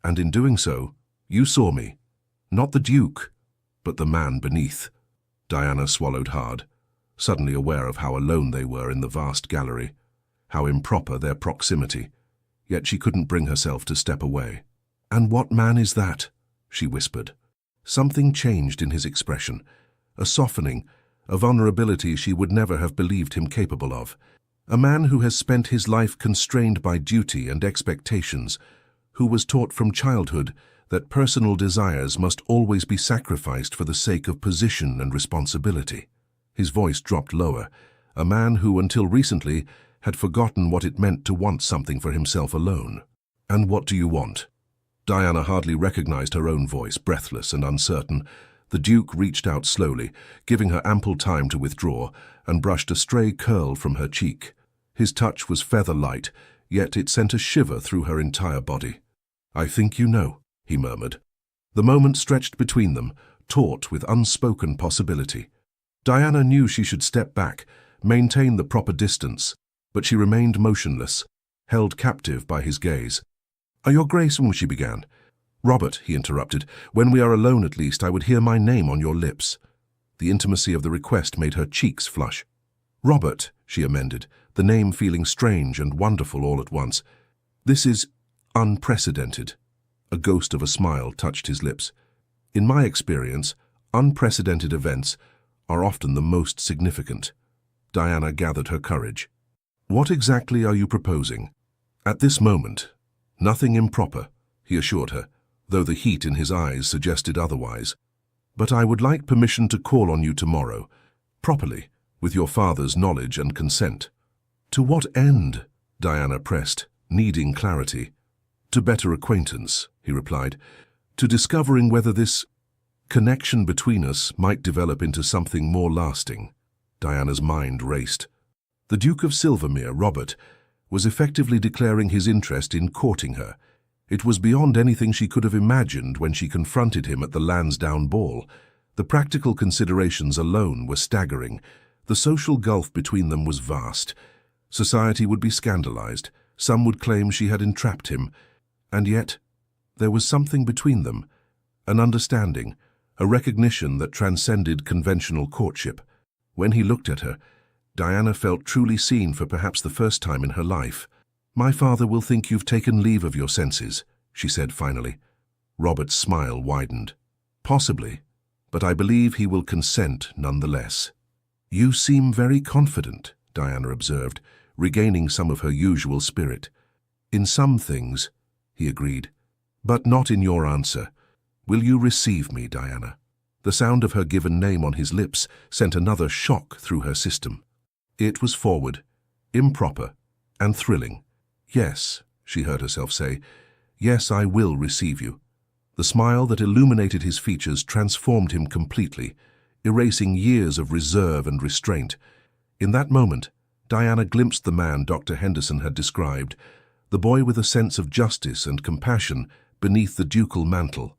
"and in doing so, you saw me, not the Duke, but the man beneath." Diana swallowed hard, suddenly aware of how alone they were in the vast gallery, how improper their proximity, yet she couldn't bring herself to step away. "And what man is that?" she whispered. Something changed in his expression, a softening, a vulnerability she would never have believed him capable of. A man who has spent his life constrained by duty and expectations, who was taught from childhood that personal desires must always be sacrificed for the sake of position and responsibility. His voice dropped lower, a man who, until recently, had forgotten what it meant to want something for himself alone. "And what do you want?" Diana hardly recognized her own voice, breathless and uncertain. The Duke reached out slowly, giving her ample time to withdraw, and brushed a stray curl from her cheek. His touch was feather-light, yet it sent a shiver through her entire body. "I think you know," he murmured. The moment stretched between them, taut with unspoken possibility. Diana knew she should step back, maintain the proper distance, but she remained motionless, held captive by his gaze. "Your Grace," she began. "Robert," he interrupted, "when we are alone at least I would hear my name on your lips." The intimacy of the request made her cheeks flush. "Robert," she amended, the name feeling strange and wonderful all at once. "This is unprecedented." A ghost of a smile touched his lips. "In my experience, unprecedented events are often the most significant." Diana gathered her courage. "What exactly are you proposing?" "At this moment, nothing improper," he assured her, though the heat in his eyes suggested otherwise. "But I would like permission to call on you tomorrow, properly, with your father's knowledge and consent." "To what end?" Diana pressed, needing clarity. "To better acquaintance," he replied. "To discovering whether this connection between us might develop into something more lasting." Diana's mind raced. The Duke of Silvermere, Robert, was effectively declaring his interest in courting her. It was beyond anything she could have imagined when she confronted him at the Lansdowne ball. The practical considerations alone were staggering. The social gulf between them was vast. Society would be scandalized. Some would claim she had entrapped him. And yet, there was something between them, an understanding, a recognition that transcended conventional courtship. When he looked at her, Diana felt truly seen for perhaps the first time in her life. "My father will think you've taken leave of your senses," she said finally. Robert's smile widened. "Possibly, but I believe he will consent nonetheless." "You seem very confident," Diana observed, regaining some of her usual spirit. "In some things," he agreed, "but not in your answer. Will you receive me, Diana?" The sound of her given name on his lips sent another shock through her system. It was forward, improper, and thrilling. "Yes," she heard herself say, "yes, I will receive you." The smile that illuminated his features transformed him completely, erasing years of reserve and restraint. In that moment, Diana glimpsed the man Dr. Henderson had described, the boy with a sense of justice and compassion beneath the ducal mantle.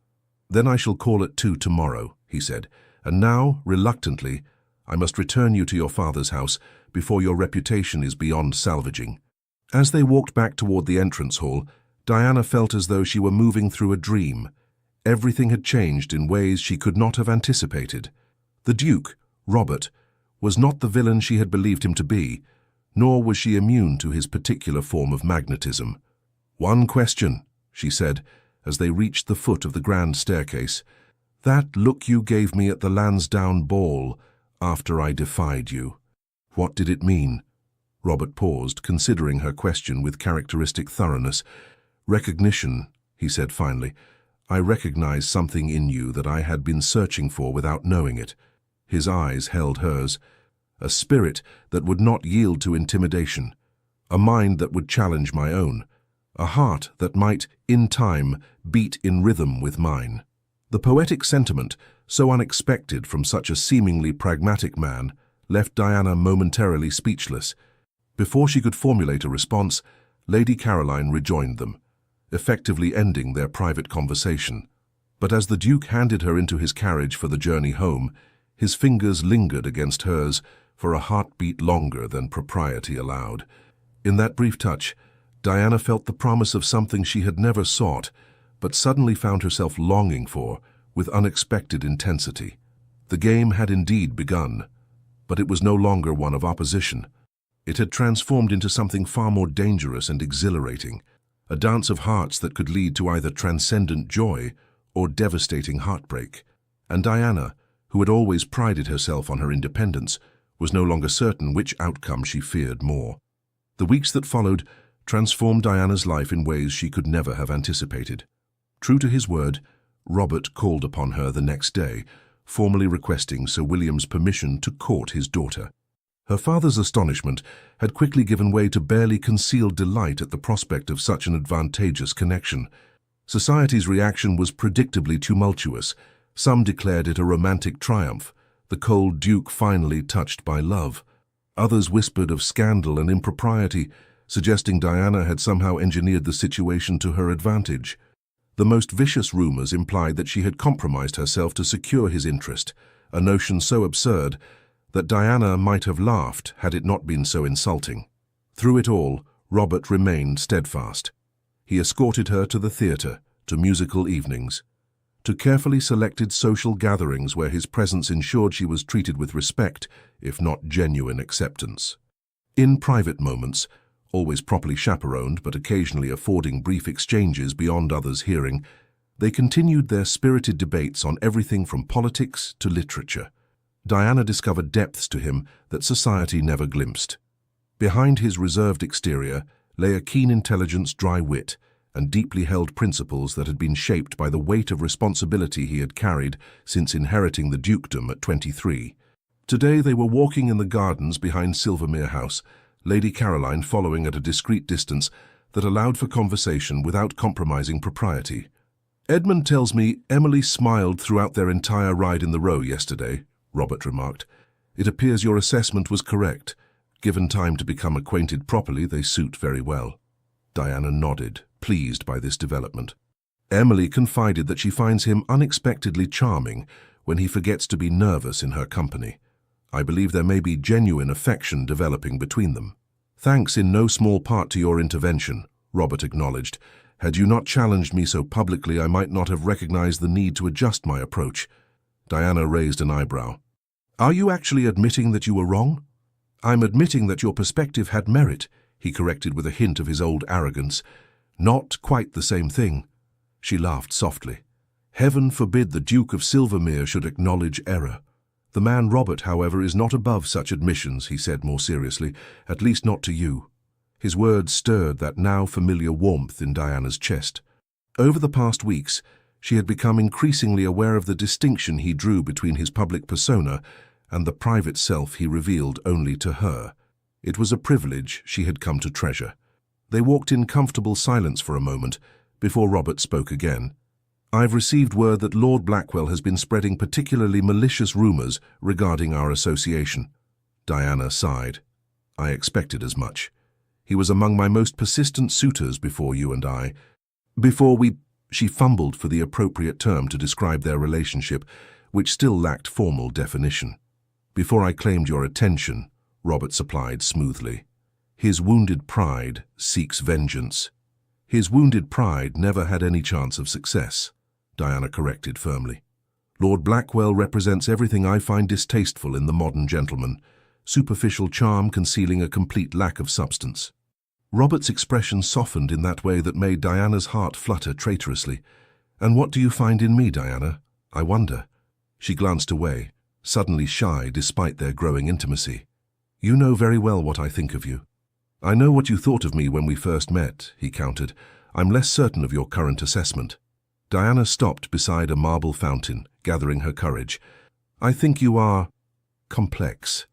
"Then I shall call at 2 tomorrow," he said, "and now, reluctantly, I must return you to your father's house before your reputation is beyond salvaging." As they walked back toward the entrance hall, Diana felt as though she were moving through a dream. Everything had changed in ways she could not have anticipated. The Duke, Robert, was not the villain she had believed him to be, nor was she immune to his particular form of magnetism. "One question," she said, as they reached the foot of the grand staircase. "That look you gave me at the Lansdowne ball after I defied you. What did it mean?" Robert paused, considering her question with characteristic thoroughness. "Recognition," he said finally. "I recognize something in you that I had been searching for without knowing it." His eyes held hers. "A spirit that would not yield to intimidation. A mind that would challenge my own. A heart that might, in time, beat in rhythm with mine." The poetic sentiment, so unexpected from such a seemingly pragmatic man, left Diana momentarily speechless. Before she could formulate a response, Lady Caroline rejoined them, effectively ending their private conversation. But as the Duke handed her into his carriage for the journey home, his fingers lingered against hers for a heartbeat longer than propriety allowed. In that brief touch, Diana felt the promise of something she had never sought, but suddenly found herself longing for with unexpected intensity. The game had indeed begun, but it was no longer one of opposition. It had transformed into something far more dangerous and exhilarating, a dance of hearts that could lead to either transcendent joy or devastating heartbreak. And Diana, who had always prided herself on her independence, was no longer certain which outcome she feared more. The weeks that followed transformed Diana's life in ways she could never have anticipated. True to his word, Robert called upon her the next day, formally requesting Sir William's permission to court his daughter. Her father's astonishment had quickly given way to barely concealed delight at the prospect of such an advantageous connection. Society's reaction was predictably tumultuous. Some declared it a romantic triumph, the cold Duke finally touched by love. Others whispered of scandal and impropriety, suggesting Diana had somehow engineered the situation to her advantage. The most vicious rumors implied that she had compromised herself to secure his interest, a notion so absurd that Diana might have laughed had it not been so insulting. Through it all, Robert remained steadfast. He escorted her to the theatre, to musical evenings, to carefully selected social gatherings where his presence ensured she was treated with respect, if not genuine acceptance. In private moments, always properly chaperoned but occasionally affording brief exchanges beyond others' hearing, they continued their spirited debates on everything from politics to literature. Diana discovered depths to him that society never glimpsed. Behind his reserved exterior lay a keen intelligence, dry wit, and deeply held principles that had been shaped by the weight of responsibility he had carried since inheriting the dukedom at 23. Today they were walking in the gardens behind Silvermere House, Lady Caroline following at a discreet distance, that allowed for conversation without compromising propriety. "Edmund tells me Emily smiled throughout their entire ride in the Row yesterday," Robert remarked. "It appears your assessment was correct. Given time to become acquainted properly, they suit very well." Diana nodded, pleased by this development. Emily confided that she finds him unexpectedly charming when he forgets to be nervous in her company. "I believe there may be genuine affection developing between them." "Thanks in no small part to your intervention," Robert acknowledged. "Had you not challenged me so publicly, I might not have recognized the need to adjust my approach." Diana raised an eyebrow. "Are you actually admitting that you were wrong?" "I'm admitting that your perspective had merit," he corrected with a hint of his old arrogance. "Not quite the same thing." She laughed softly. "Heaven forbid the Duke of Silvermere should acknowledge error. The man Robert, however, is not above such admissions," he said more seriously, "at least not to you." His words stirred that now familiar warmth in Diana's chest. Over the past weeks, she had become increasingly aware of the distinction he drew between his public persona and the private self he revealed only to her. It was a privilege she had come to treasure. They walked in comfortable silence for a moment before Robert spoke again. "I've received word that Lord Blackwell has been spreading particularly malicious rumors regarding our association." Diana sighed. "I expected as much. He was among my most persistent suitors before you and I. Before we—" She fumbled for the appropriate term to describe their relationship, which still lacked formal definition. "Before I claimed your attention," Robert supplied smoothly. "His wounded pride seeks vengeance." "His wounded pride never had any chance of success," Diana corrected firmly. "Lord Blackwell represents everything I find distasteful in the modern gentleman, superficial charm concealing a complete lack of substance." Robert's expression softened in that way that made Diana's heart flutter traitorously. "And what do you find in me, Diana? I wonder." She glanced away, suddenly shy despite their growing intimacy. "You know very well what I think of you." "I know what you thought of me when we first met," he countered. "I'm less certain of your current assessment." Diana stopped beside a marble fountain, gathering her courage. "I think you are complex,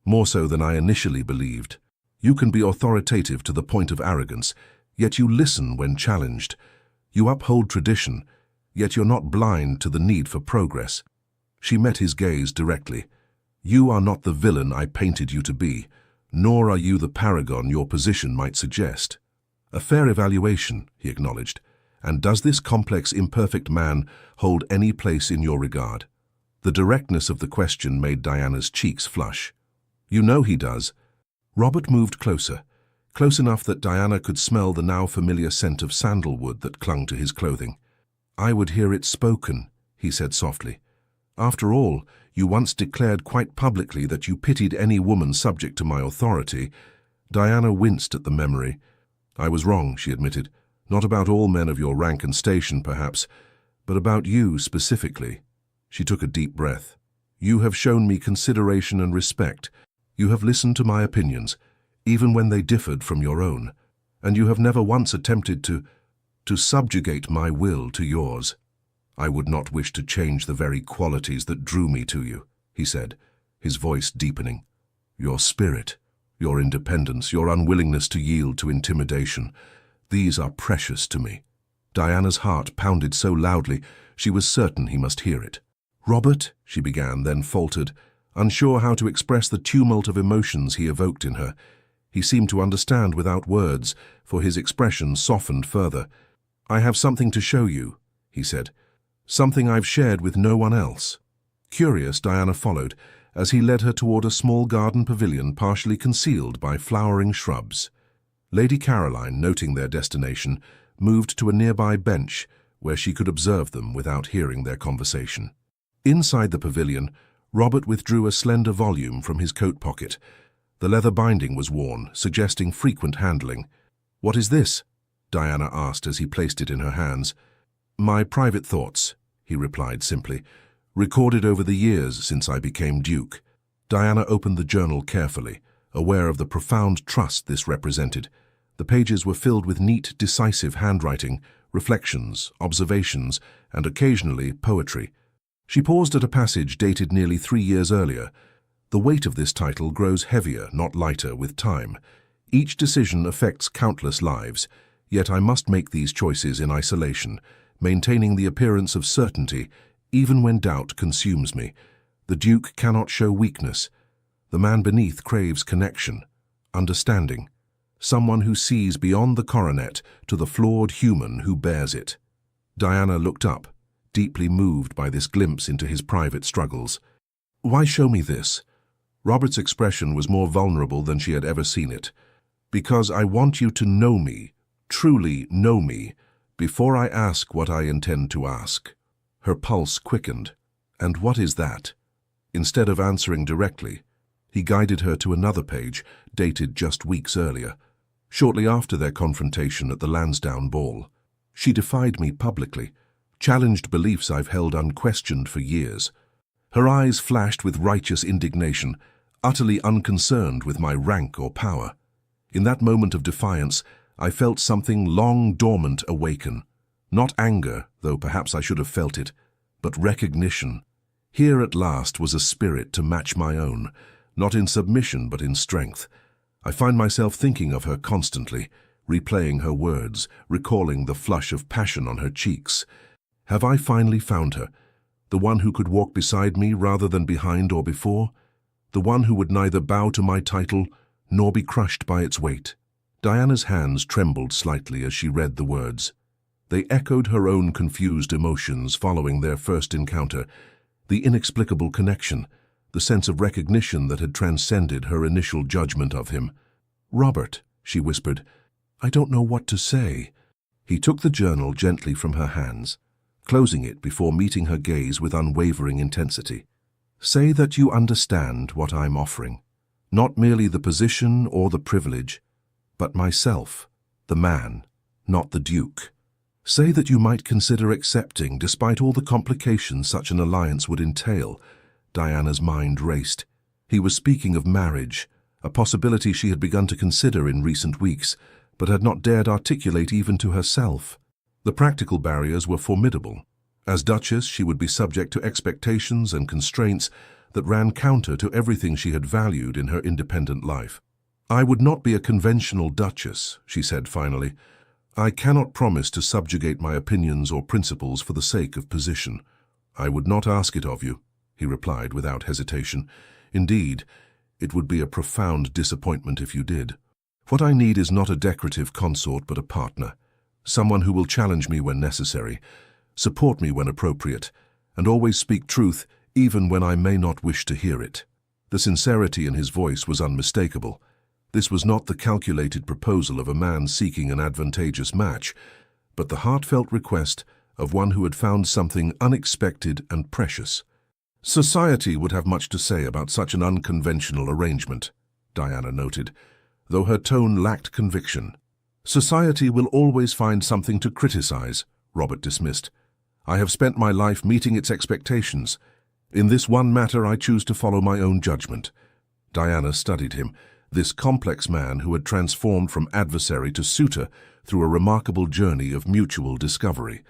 more so than I initially believed. You can be authoritative to the point of arrogance, yet you listen when challenged. You uphold tradition, yet you're not blind to the need for progress." She met his gaze directly. "You are not the villain I painted you to be, nor are you the paragon your position might suggest." "A fair evaluation," he acknowledged. "And does this complex, imperfect man hold any place in your regard?" The directness of the question made Diana's cheeks flush. "You know he does." Robert moved closer, close enough that Diana could smell the now familiar scent of sandalwood that clung to his clothing. "I would hear it spoken," he said softly. "After all, you once declared quite publicly that you pitied any woman subject to my authority." Diana winced at the memory. "I was wrong," she admitted. "Not about all men of your rank and station, perhaps, but about you specifically." She took a deep breath. "You have shown me consideration and respect. You have listened to my opinions, even when they differed from your own, and you have never once attempted to subjugate my will to yours." "I would not wish to change the very qualities that drew me to you," he said, his voice deepening. "Your spirit, your independence, your unwillingness to yield to intimidation, these are precious to me." Diana's heart pounded so loudly she was certain he must hear it. "Robert," she began, then faltered, unsure how to express the tumult of emotions he evoked in her. He seemed to understand without words, for his expression softened further. "I have something to show you," he said. "Something I've shared with no one else." Curious, Diana followed, as he led her toward a small garden pavilion partially concealed by flowering shrubs. Lady Caroline, noting their destination, moved to a nearby bench where she could observe them without hearing their conversation. Inside the pavilion, Robert withdrew a slender volume from his coat pocket. The leather binding was worn, suggesting frequent handling. "What is this?" Diana asked as he placed it in her hands. "My private thoughts," he replied simply, "recorded over the years since I became Duke." Diana opened the journal carefully, aware of the profound trust this represented. The pages were filled with neat, decisive handwriting, reflections, observations, and occasionally poetry. She paused at a passage dated nearly 3 years earlier. The weight of this title grows heavier, not lighter, with time. Each decision affects countless lives, yet I must make these choices in isolation, maintaining the appearance of certainty, even when doubt consumes me. The Duke cannot show weakness. The man beneath craves connection, understanding, someone who sees beyond the coronet to the flawed human who bears it. Diana looked up, deeply moved by this glimpse into his private struggles. "Why show me this?" Robert's expression was more vulnerable than she had ever seen it. "Because I want you to know me, truly know me, before I ask what I intend to ask." Her pulse quickened. "And what is that?" Instead of answering directly, he guided her to another page, dated just weeks earlier, shortly after their confrontation at the Lansdowne ball. "She defied me publicly, challenged beliefs I've held unquestioned for years." Her eyes flashed with righteous indignation, utterly unconcerned with my rank or power. In that moment of defiance, I felt something long dormant awaken. Not anger, though perhaps I should have felt it, but recognition. Here at last was a spirit to match my own, not in submission but in strength. I find myself thinking of her constantly, replaying her words, recalling the flush of passion on her cheeks. Have I finally found her? The one who could walk beside me rather than behind or before? The one who would neither bow to my title nor be crushed by its weight? Diana's hands trembled slightly as she read the words. They echoed her own confused emotions following their first encounter, the inexplicable connection, the sense of recognition that had transcended her initial judgment of him. "Robert," she whispered, "I don't know what to say." He took the journal gently from her hands, closing it before meeting her gaze with unwavering intensity. "Say that you understand what I'm offering, not merely the position or the privilege, but myself, the man, not the Duke. Say that you might consider accepting despite all the complications such an alliance would entail." Diana's mind raced. He was speaking of marriage, a possibility she had begun to consider in recent weeks, but had not dared articulate even to herself. The practical barriers were formidable. As Duchess, she would be subject to expectations and constraints that ran counter to everything she had valued in her independent life. "I would not be a conventional Duchess," she said finally. "I cannot promise to subjugate my opinions or principles for the sake of position." "I would not ask it of you," he replied without hesitation. "Indeed, it would be a profound disappointment if you did. What I need is not a decorative consort but a partner, someone who will challenge me when necessary, support me when appropriate, and always speak truth even when I may not wish to hear it." The sincerity in his voice was unmistakable. This was not the calculated proposal of a man seeking an advantageous match, but the heartfelt request of one who had found something unexpected and precious. "Society would have much to say about such an unconventional arrangement," Diana noted, though her tone lacked conviction. "Society will always find something to criticize," Robert dismissed. "I have spent my life meeting its expectations. In this one matter I choose to follow my own judgment." Diana studied him, this complex man who had transformed from adversary to suitor through a remarkable journey of mutual discovery.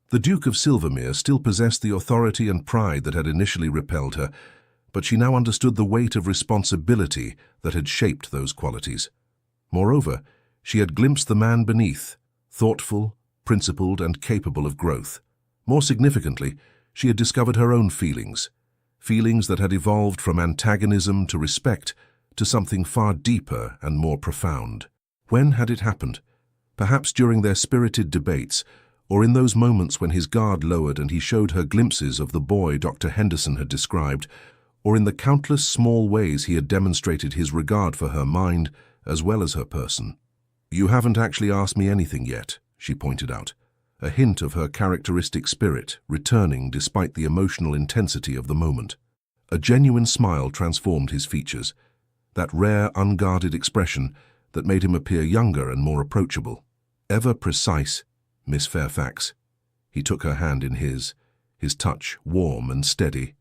The Duke of Silvermere still possessed the authority and pride that had initially repelled her, but she now understood the weight of responsibility that had shaped those qualities. Moreover, she had glimpsed the man beneath, thoughtful, principled, and capable of growth. More significantly, she had discovered her own feelings that had evolved from antagonism to respect to something far deeper and more profound. When had it happened? Perhaps during their spirited debates, or in those moments when his guard lowered and he showed her glimpses of the boy Dr. Henderson had described, or in the countless small ways he had demonstrated his regard for her mind as well as her person. "You haven't actually asked me anything yet," she pointed out, a hint of her characteristic spirit returning despite the emotional intensity of the moment. A genuine smile transformed his features, that rare, unguarded expression that made him appear younger and more approachable. "Ever precise, Miss Fairfax." He took her hand in his touch warm and steady.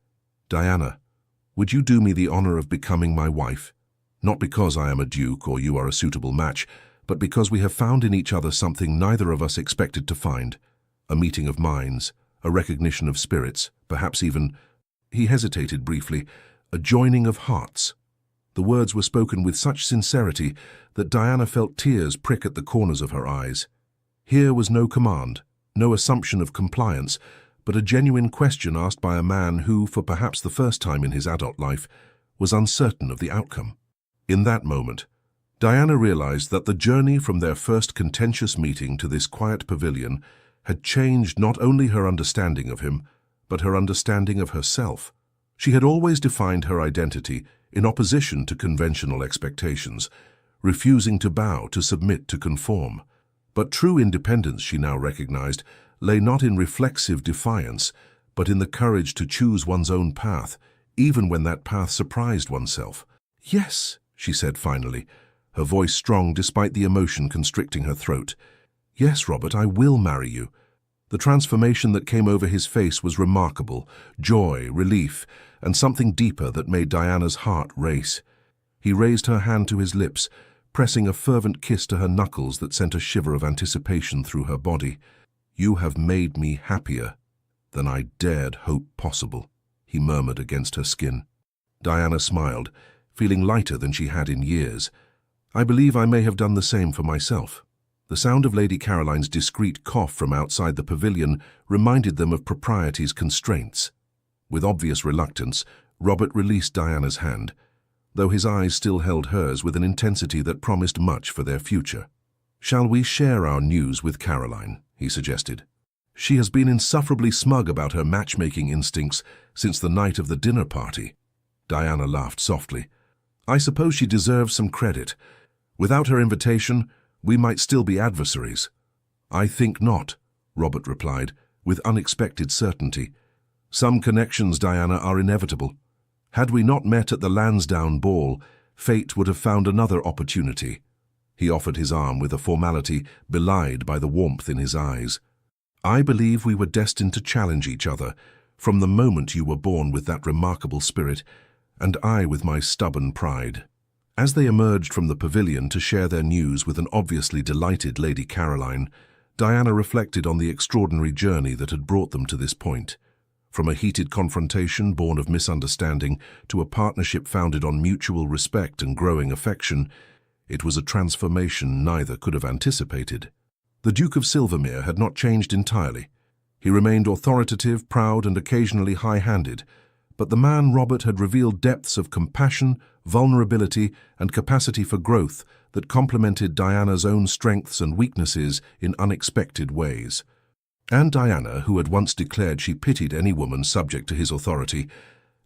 "Diana, would you do me the honor of becoming my wife? Not because I am a duke or you are a suitable match, but because we have found in each other something neither of us expected to find. A meeting of minds, a recognition of spirits, perhaps even," he hesitated briefly, "a joining of hearts." The words were spoken with such sincerity that Diana felt tears prick at the corners of her eyes. Here was no command, no assumption of compliance, but a genuine question asked by a man who, for perhaps the first time in his adult life, was uncertain of the outcome. In that moment, Diana realized that the journey from their first contentious meeting to this quiet pavilion had changed not only her understanding of him, but her understanding of herself. She had always defined her identity in opposition to conventional expectations, refusing to bow, to submit, to conform. But true independence, she now recognized, lay not in reflexive defiance, but in the courage to choose one's own path, even when that path surprised oneself. "Yes," she said finally, her voice strong despite the emotion constricting her throat. "Yes, Robert, I will marry you." The transformation that came over his face was remarkable, joy, relief, and something deeper that made Diana's heart race. He raised her hand to his lips, pressing a fervent kiss to her knuckles that sent a shiver of anticipation through her body. "You have made me happier than I dared hope possible," he murmured against her skin. Diana smiled, feeling lighter than she had in years. "I believe I may have done the same for myself." The sound of Lady Caroline's discreet cough from outside the pavilion reminded them of propriety's constraints. With obvious reluctance, Robert released Diana's hand, though his eyes still held hers with an intensity that promised much for their future. "Shall we share our news with Caroline?" he suggested. "She has been insufferably smug about her matchmaking instincts since the night of the dinner party." Diana laughed softly. "I suppose she deserves some credit. Without her invitation, we might still be adversaries." "I think not," Robert replied, with unexpected certainty. "Some connections, Diana, are inevitable. Had we not met at the Lansdowne ball, fate would have found another opportunity." He offered his arm with a formality belied by the warmth in his eyes. "I believe we were destined to challenge each other, from the moment you were born with that remarkable spirit, and I with my stubborn pride." As they emerged from the pavilion to share their news with an obviously delighted Lady Caroline, Diana reflected on the extraordinary journey that had brought them to this point. From a heated confrontation born of misunderstanding to a partnership founded on mutual respect and growing affection, it was a transformation neither could have anticipated. The Duke of Silvermere had not changed entirely. He remained authoritative, proud, and occasionally high-handed, but the man Robert had revealed depths of compassion, vulnerability, and capacity for growth that complemented Diana's own strengths and weaknesses in unexpected ways. And Diana, who had once declared she pitied any woman subject to his authority,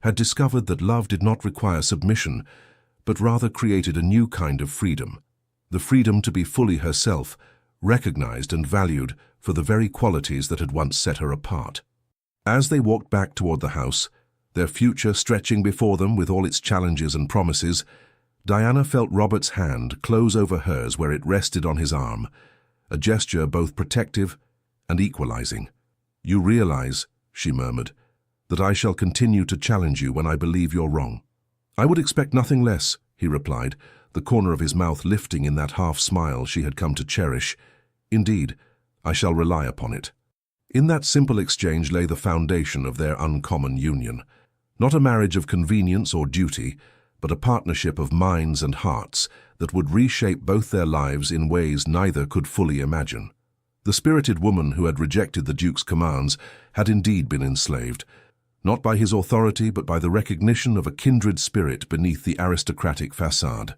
had discovered that love did not require submission, but rather created a new kind of freedom, the freedom to be fully herself, recognized and valued for the very qualities that had once set her apart. As they walked back toward the house, their future stretching before them with all its challenges and promises, Diana felt Robert's hand close over hers where it rested on his arm, a gesture both protective and equalizing. "You realize," she murmured, "that I shall continue to challenge you when I believe you're wrong." "I would expect nothing less," he replied, the corner of his mouth lifting in that half-smile she had come to cherish. "Indeed, I shall rely upon it." In that simple exchange lay the foundation of their uncommon union. Not a marriage of convenience or duty, but a partnership of minds and hearts that would reshape both their lives in ways neither could fully imagine. The spirited woman who had rejected the Duke's commands had indeed been enslaved, not by his authority but by the recognition of a kindred spirit beneath the aristocratic facade.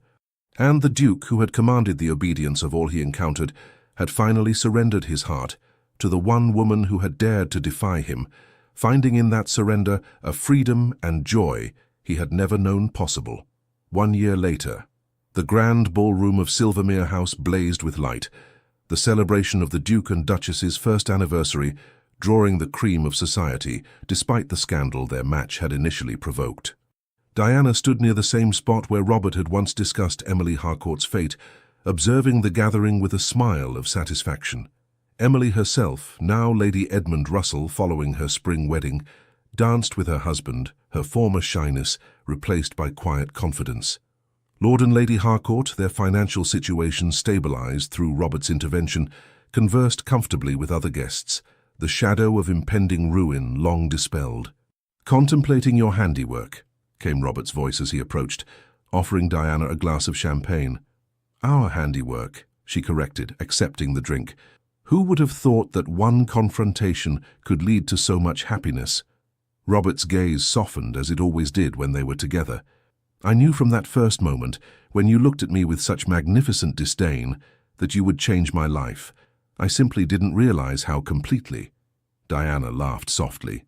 And the Duke, who had commanded the obedience of all he encountered, had finally surrendered his heart to the one woman who had dared to defy him, finding in that surrender a freedom and joy he had never known possible. 1 year later, the grand ballroom of Silvermere House blazed with light, the celebration of the Duke and Duchess's first anniversary drawing the cream of society, despite the scandal their match had initially provoked. Diana stood near the same spot where Robert had once discussed Emily Harcourt's fate, observing the gathering with a smile of satisfaction. Emily herself, now Lady Edmund Russell following her spring wedding, danced with her husband, her former shyness replaced by quiet confidence. Lord and Lady Harcourt, their financial situation stabilized through Robert's intervention, conversed comfortably with other guests, the shadow of impending ruin long dispelled. "Contemplating your handiwork," came Robert's voice as he approached, offering Diana a glass of champagne. "Our handiwork," she corrected, accepting the drink. "Who would have thought that one confrontation could lead to so much happiness?" Robert's gaze softened as it always did when they were together. "I knew from that first moment, when you looked at me with such magnificent disdain, that you would change my life. I simply didn't realize how completely." Diana laughed softly.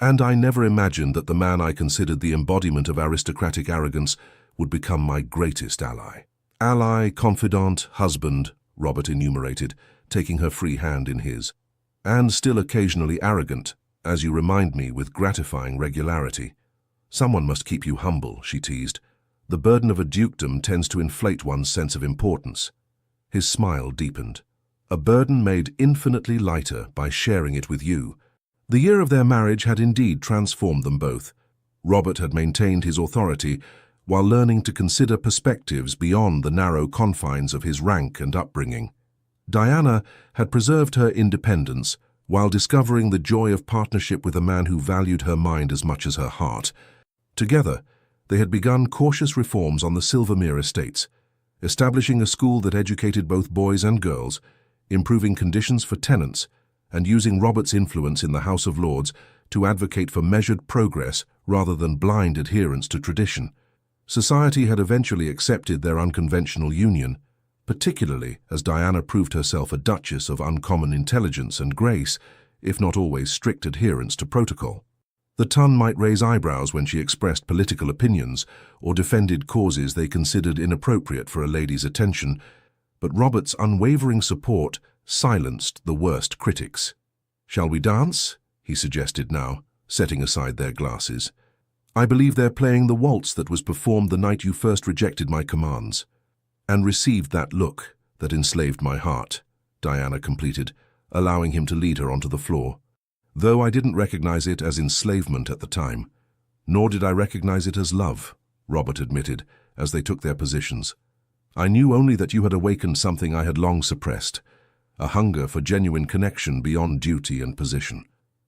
"And I never imagined that the man I considered the embodiment of aristocratic arrogance would become my greatest ally." "Ally, confidant, husband," Robert enumerated, taking her free hand in his. "And still occasionally arrogant, as you remind me with gratifying regularity." "Someone must keep you humble," she teased. "The burden of a dukedom tends to inflate one's sense of importance." His smile deepened. "A burden made infinitely lighter by sharing it with you." The year of their marriage had indeed transformed them both. Robert had maintained his authority while learning to consider perspectives beyond the narrow confines of his rank and upbringing. Diana had preserved her independence while discovering the joy of partnership with a man who valued her mind as much as her heart. Together, they had begun cautious reforms on the Silvermere estates, establishing a school that educated both boys and girls, improving conditions for tenants, and using Robert's influence in the House of Lords to advocate for measured progress rather than blind adherence to tradition. Society had eventually accepted their unconventional union, particularly as Diana proved herself a duchess of uncommon intelligence and grace, if not always strict adherence to protocol. The ton might raise eyebrows when she expressed political opinions or defended causes they considered inappropriate for a lady's attention, but Robert's unwavering support silenced the worst critics. "Shall we dance?" he suggested now, setting aside their glasses. "I believe they're playing the waltz that was performed the night you first rejected my commands." "And received that look that enslaved my heart," Diana completed, allowing him to lead her onto the floor. "Though I didn't recognize it as enslavement at the time, nor did I recognize it as love," Robert admitted, as they took their positions. "I knew only that you had awakened something I had long suppressed, a hunger for genuine connection beyond duty and position."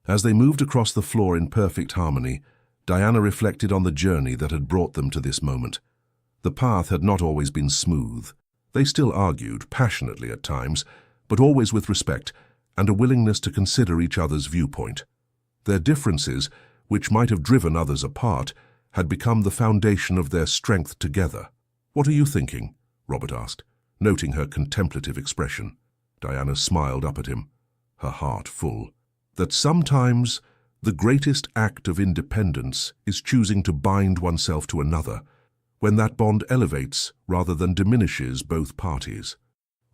As they moved across the floor in perfect harmony, Diana reflected on the journey that had brought them to this moment. The path had not always been smooth. They still argued, passionately at times, but always with respect and a willingness to consider each other's viewpoint. Their differences, which might have driven others apart, had become the foundation of their strength together. "What are you thinking?" Robert asked, noting her contemplative expression. Diana smiled up at him, her heart full. "That sometimes the greatest act of independence is choosing to bind oneself to another, when that bond elevates rather than diminishes both parties."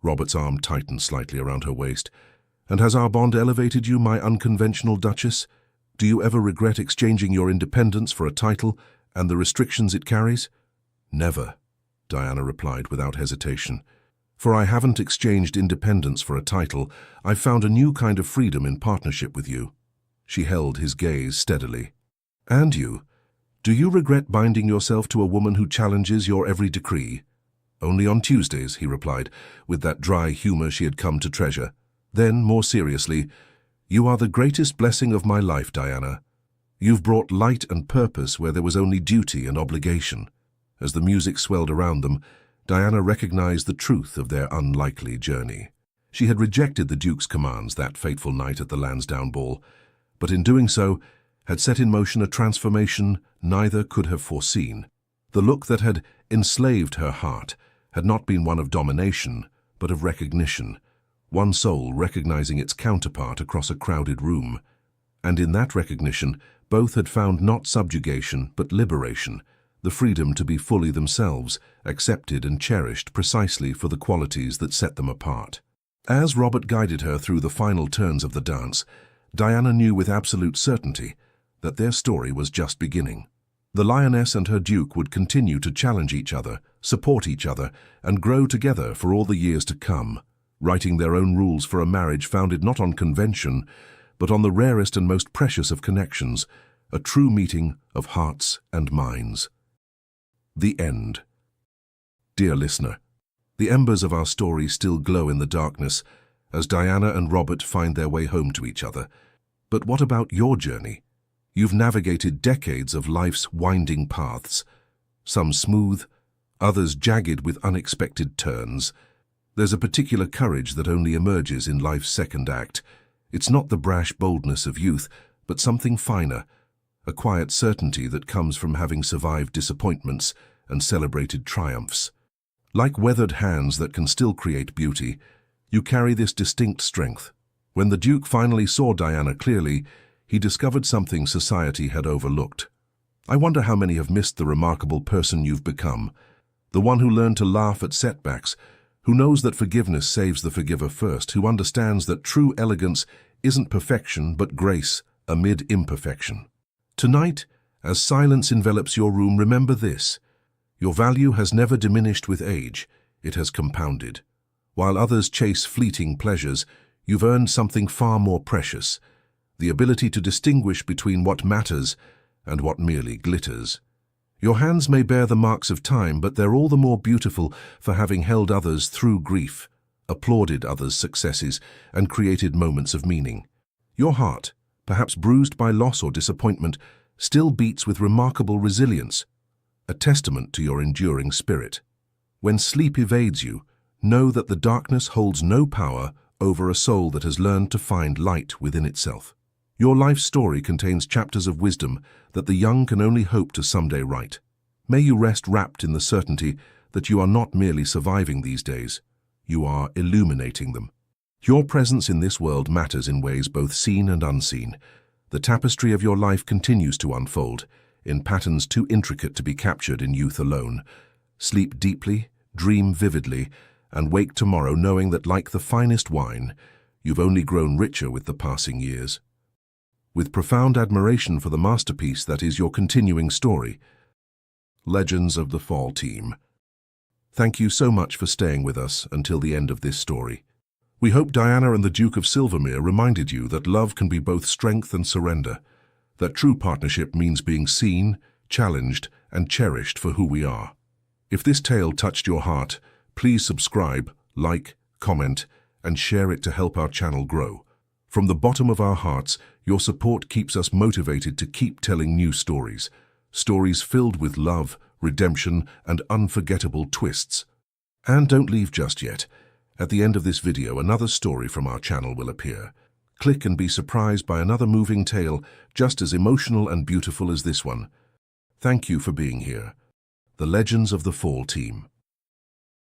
Robert's arm tightened slightly around her waist. "And has our bond elevated you, my unconventional Duchess? Do you ever regret exchanging your independence for a title and the restrictions it carries?" "Never," Diana replied without hesitation. "For I haven't exchanged independence for a title. I've found a new kind of freedom in partnership with you." She held his gaze steadily. "And you? Do you regret binding yourself to a woman who challenges your every decree?" "Only on Tuesdays," he replied, with that dry humor she had come to treasure. Then, more seriously, "You are the greatest blessing of my life, Diana. You've brought light and purpose where there was only duty and obligation." As the music swelled around them, Diana recognized the truth of their unlikely journey. She had rejected the Duke's commands that fateful night at the Lansdowne ball, but in doing so, had set in motion a transformation neither could have foreseen. The look that had enslaved her heart had not been one of domination, but of recognition, one soul recognizing its counterpart across a crowded room. And in that recognition, both had found not subjugation, but liberation, the freedom to be fully themselves, accepted and cherished precisely for the qualities that set them apart. As Robert guided her through the final turns of the dance, Diana knew with absolute certainty that their story was just beginning. The Lioness and her Duke would continue to challenge each other, support each other, and grow together for all the years to come, writing their own rules for a marriage founded not on convention, but on the rarest and most precious of connections, a true meeting of hearts and minds. The end. Dear listener, the embers of our story still glow in the darkness as Diana and Robert find their way home to each other. But what about your journey? You've navigated decades of life's winding paths, some smooth, others jagged with unexpected turns. There's a particular courage that only emerges in life's second act. It's not the brash boldness of youth, but something finer, a quiet certainty that comes from having survived disappointments and celebrated triumphs. Like weathered hands that can still create beauty, you carry this distinct strength. When the Duke finally saw Diana clearly, he discovered something society had overlooked. I wonder how many have missed the remarkable person you've become, the one who learned to laugh at setbacks, who knows that forgiveness saves the forgiver first, who understands that true elegance isn't perfection but grace amid imperfection. Tonight, as silence envelops your room, remember this. Your value has never diminished with age, it has compounded. While others chase fleeting pleasures, you've earned something far more precious, the ability to distinguish between what matters and what merely glitters. Your hands may bear the marks of time, but they're all the more beautiful for having held others through grief, applauded others' successes, and created moments of meaning. Your heart, perhaps bruised by loss or disappointment, still beats with remarkable resilience, a testament to your enduring spirit. When sleep evades you, know that the darkness holds no power over a soul that has learned to find light within itself. Your life story contains chapters of wisdom that the young can only hope to someday write. May you rest wrapped in the certainty that you are not merely surviving these days, you are illuminating them. Your presence in this world matters in ways both seen and unseen. The tapestry of your life continues to unfold, in patterns too intricate to be captured in youth alone. Sleep deeply, dream vividly, and wake tomorrow knowing that, like the finest wine, you've only grown richer with the passing years. With profound admiration for the masterpiece that is your continuing story, Legends of the Fall Team. Thank you so much for staying with us until the end of this story. We hope Diana and the Duke of Silvermere reminded you that love can be both strength and surrender, that true partnership means being seen, challenged, and cherished for who we are. If this tale touched your heart, please subscribe, like, comment, and share it to help our channel grow. From the bottom of our hearts, your support keeps us motivated to keep telling new stories, stories filled with love, redemption, and unforgettable twists. And don't leave just yet. At the end of this video, another story from our channel will appear. Click and be surprised by another moving tale just as emotional and beautiful as this one. Thank you for being here. The Legends of the Fall Team.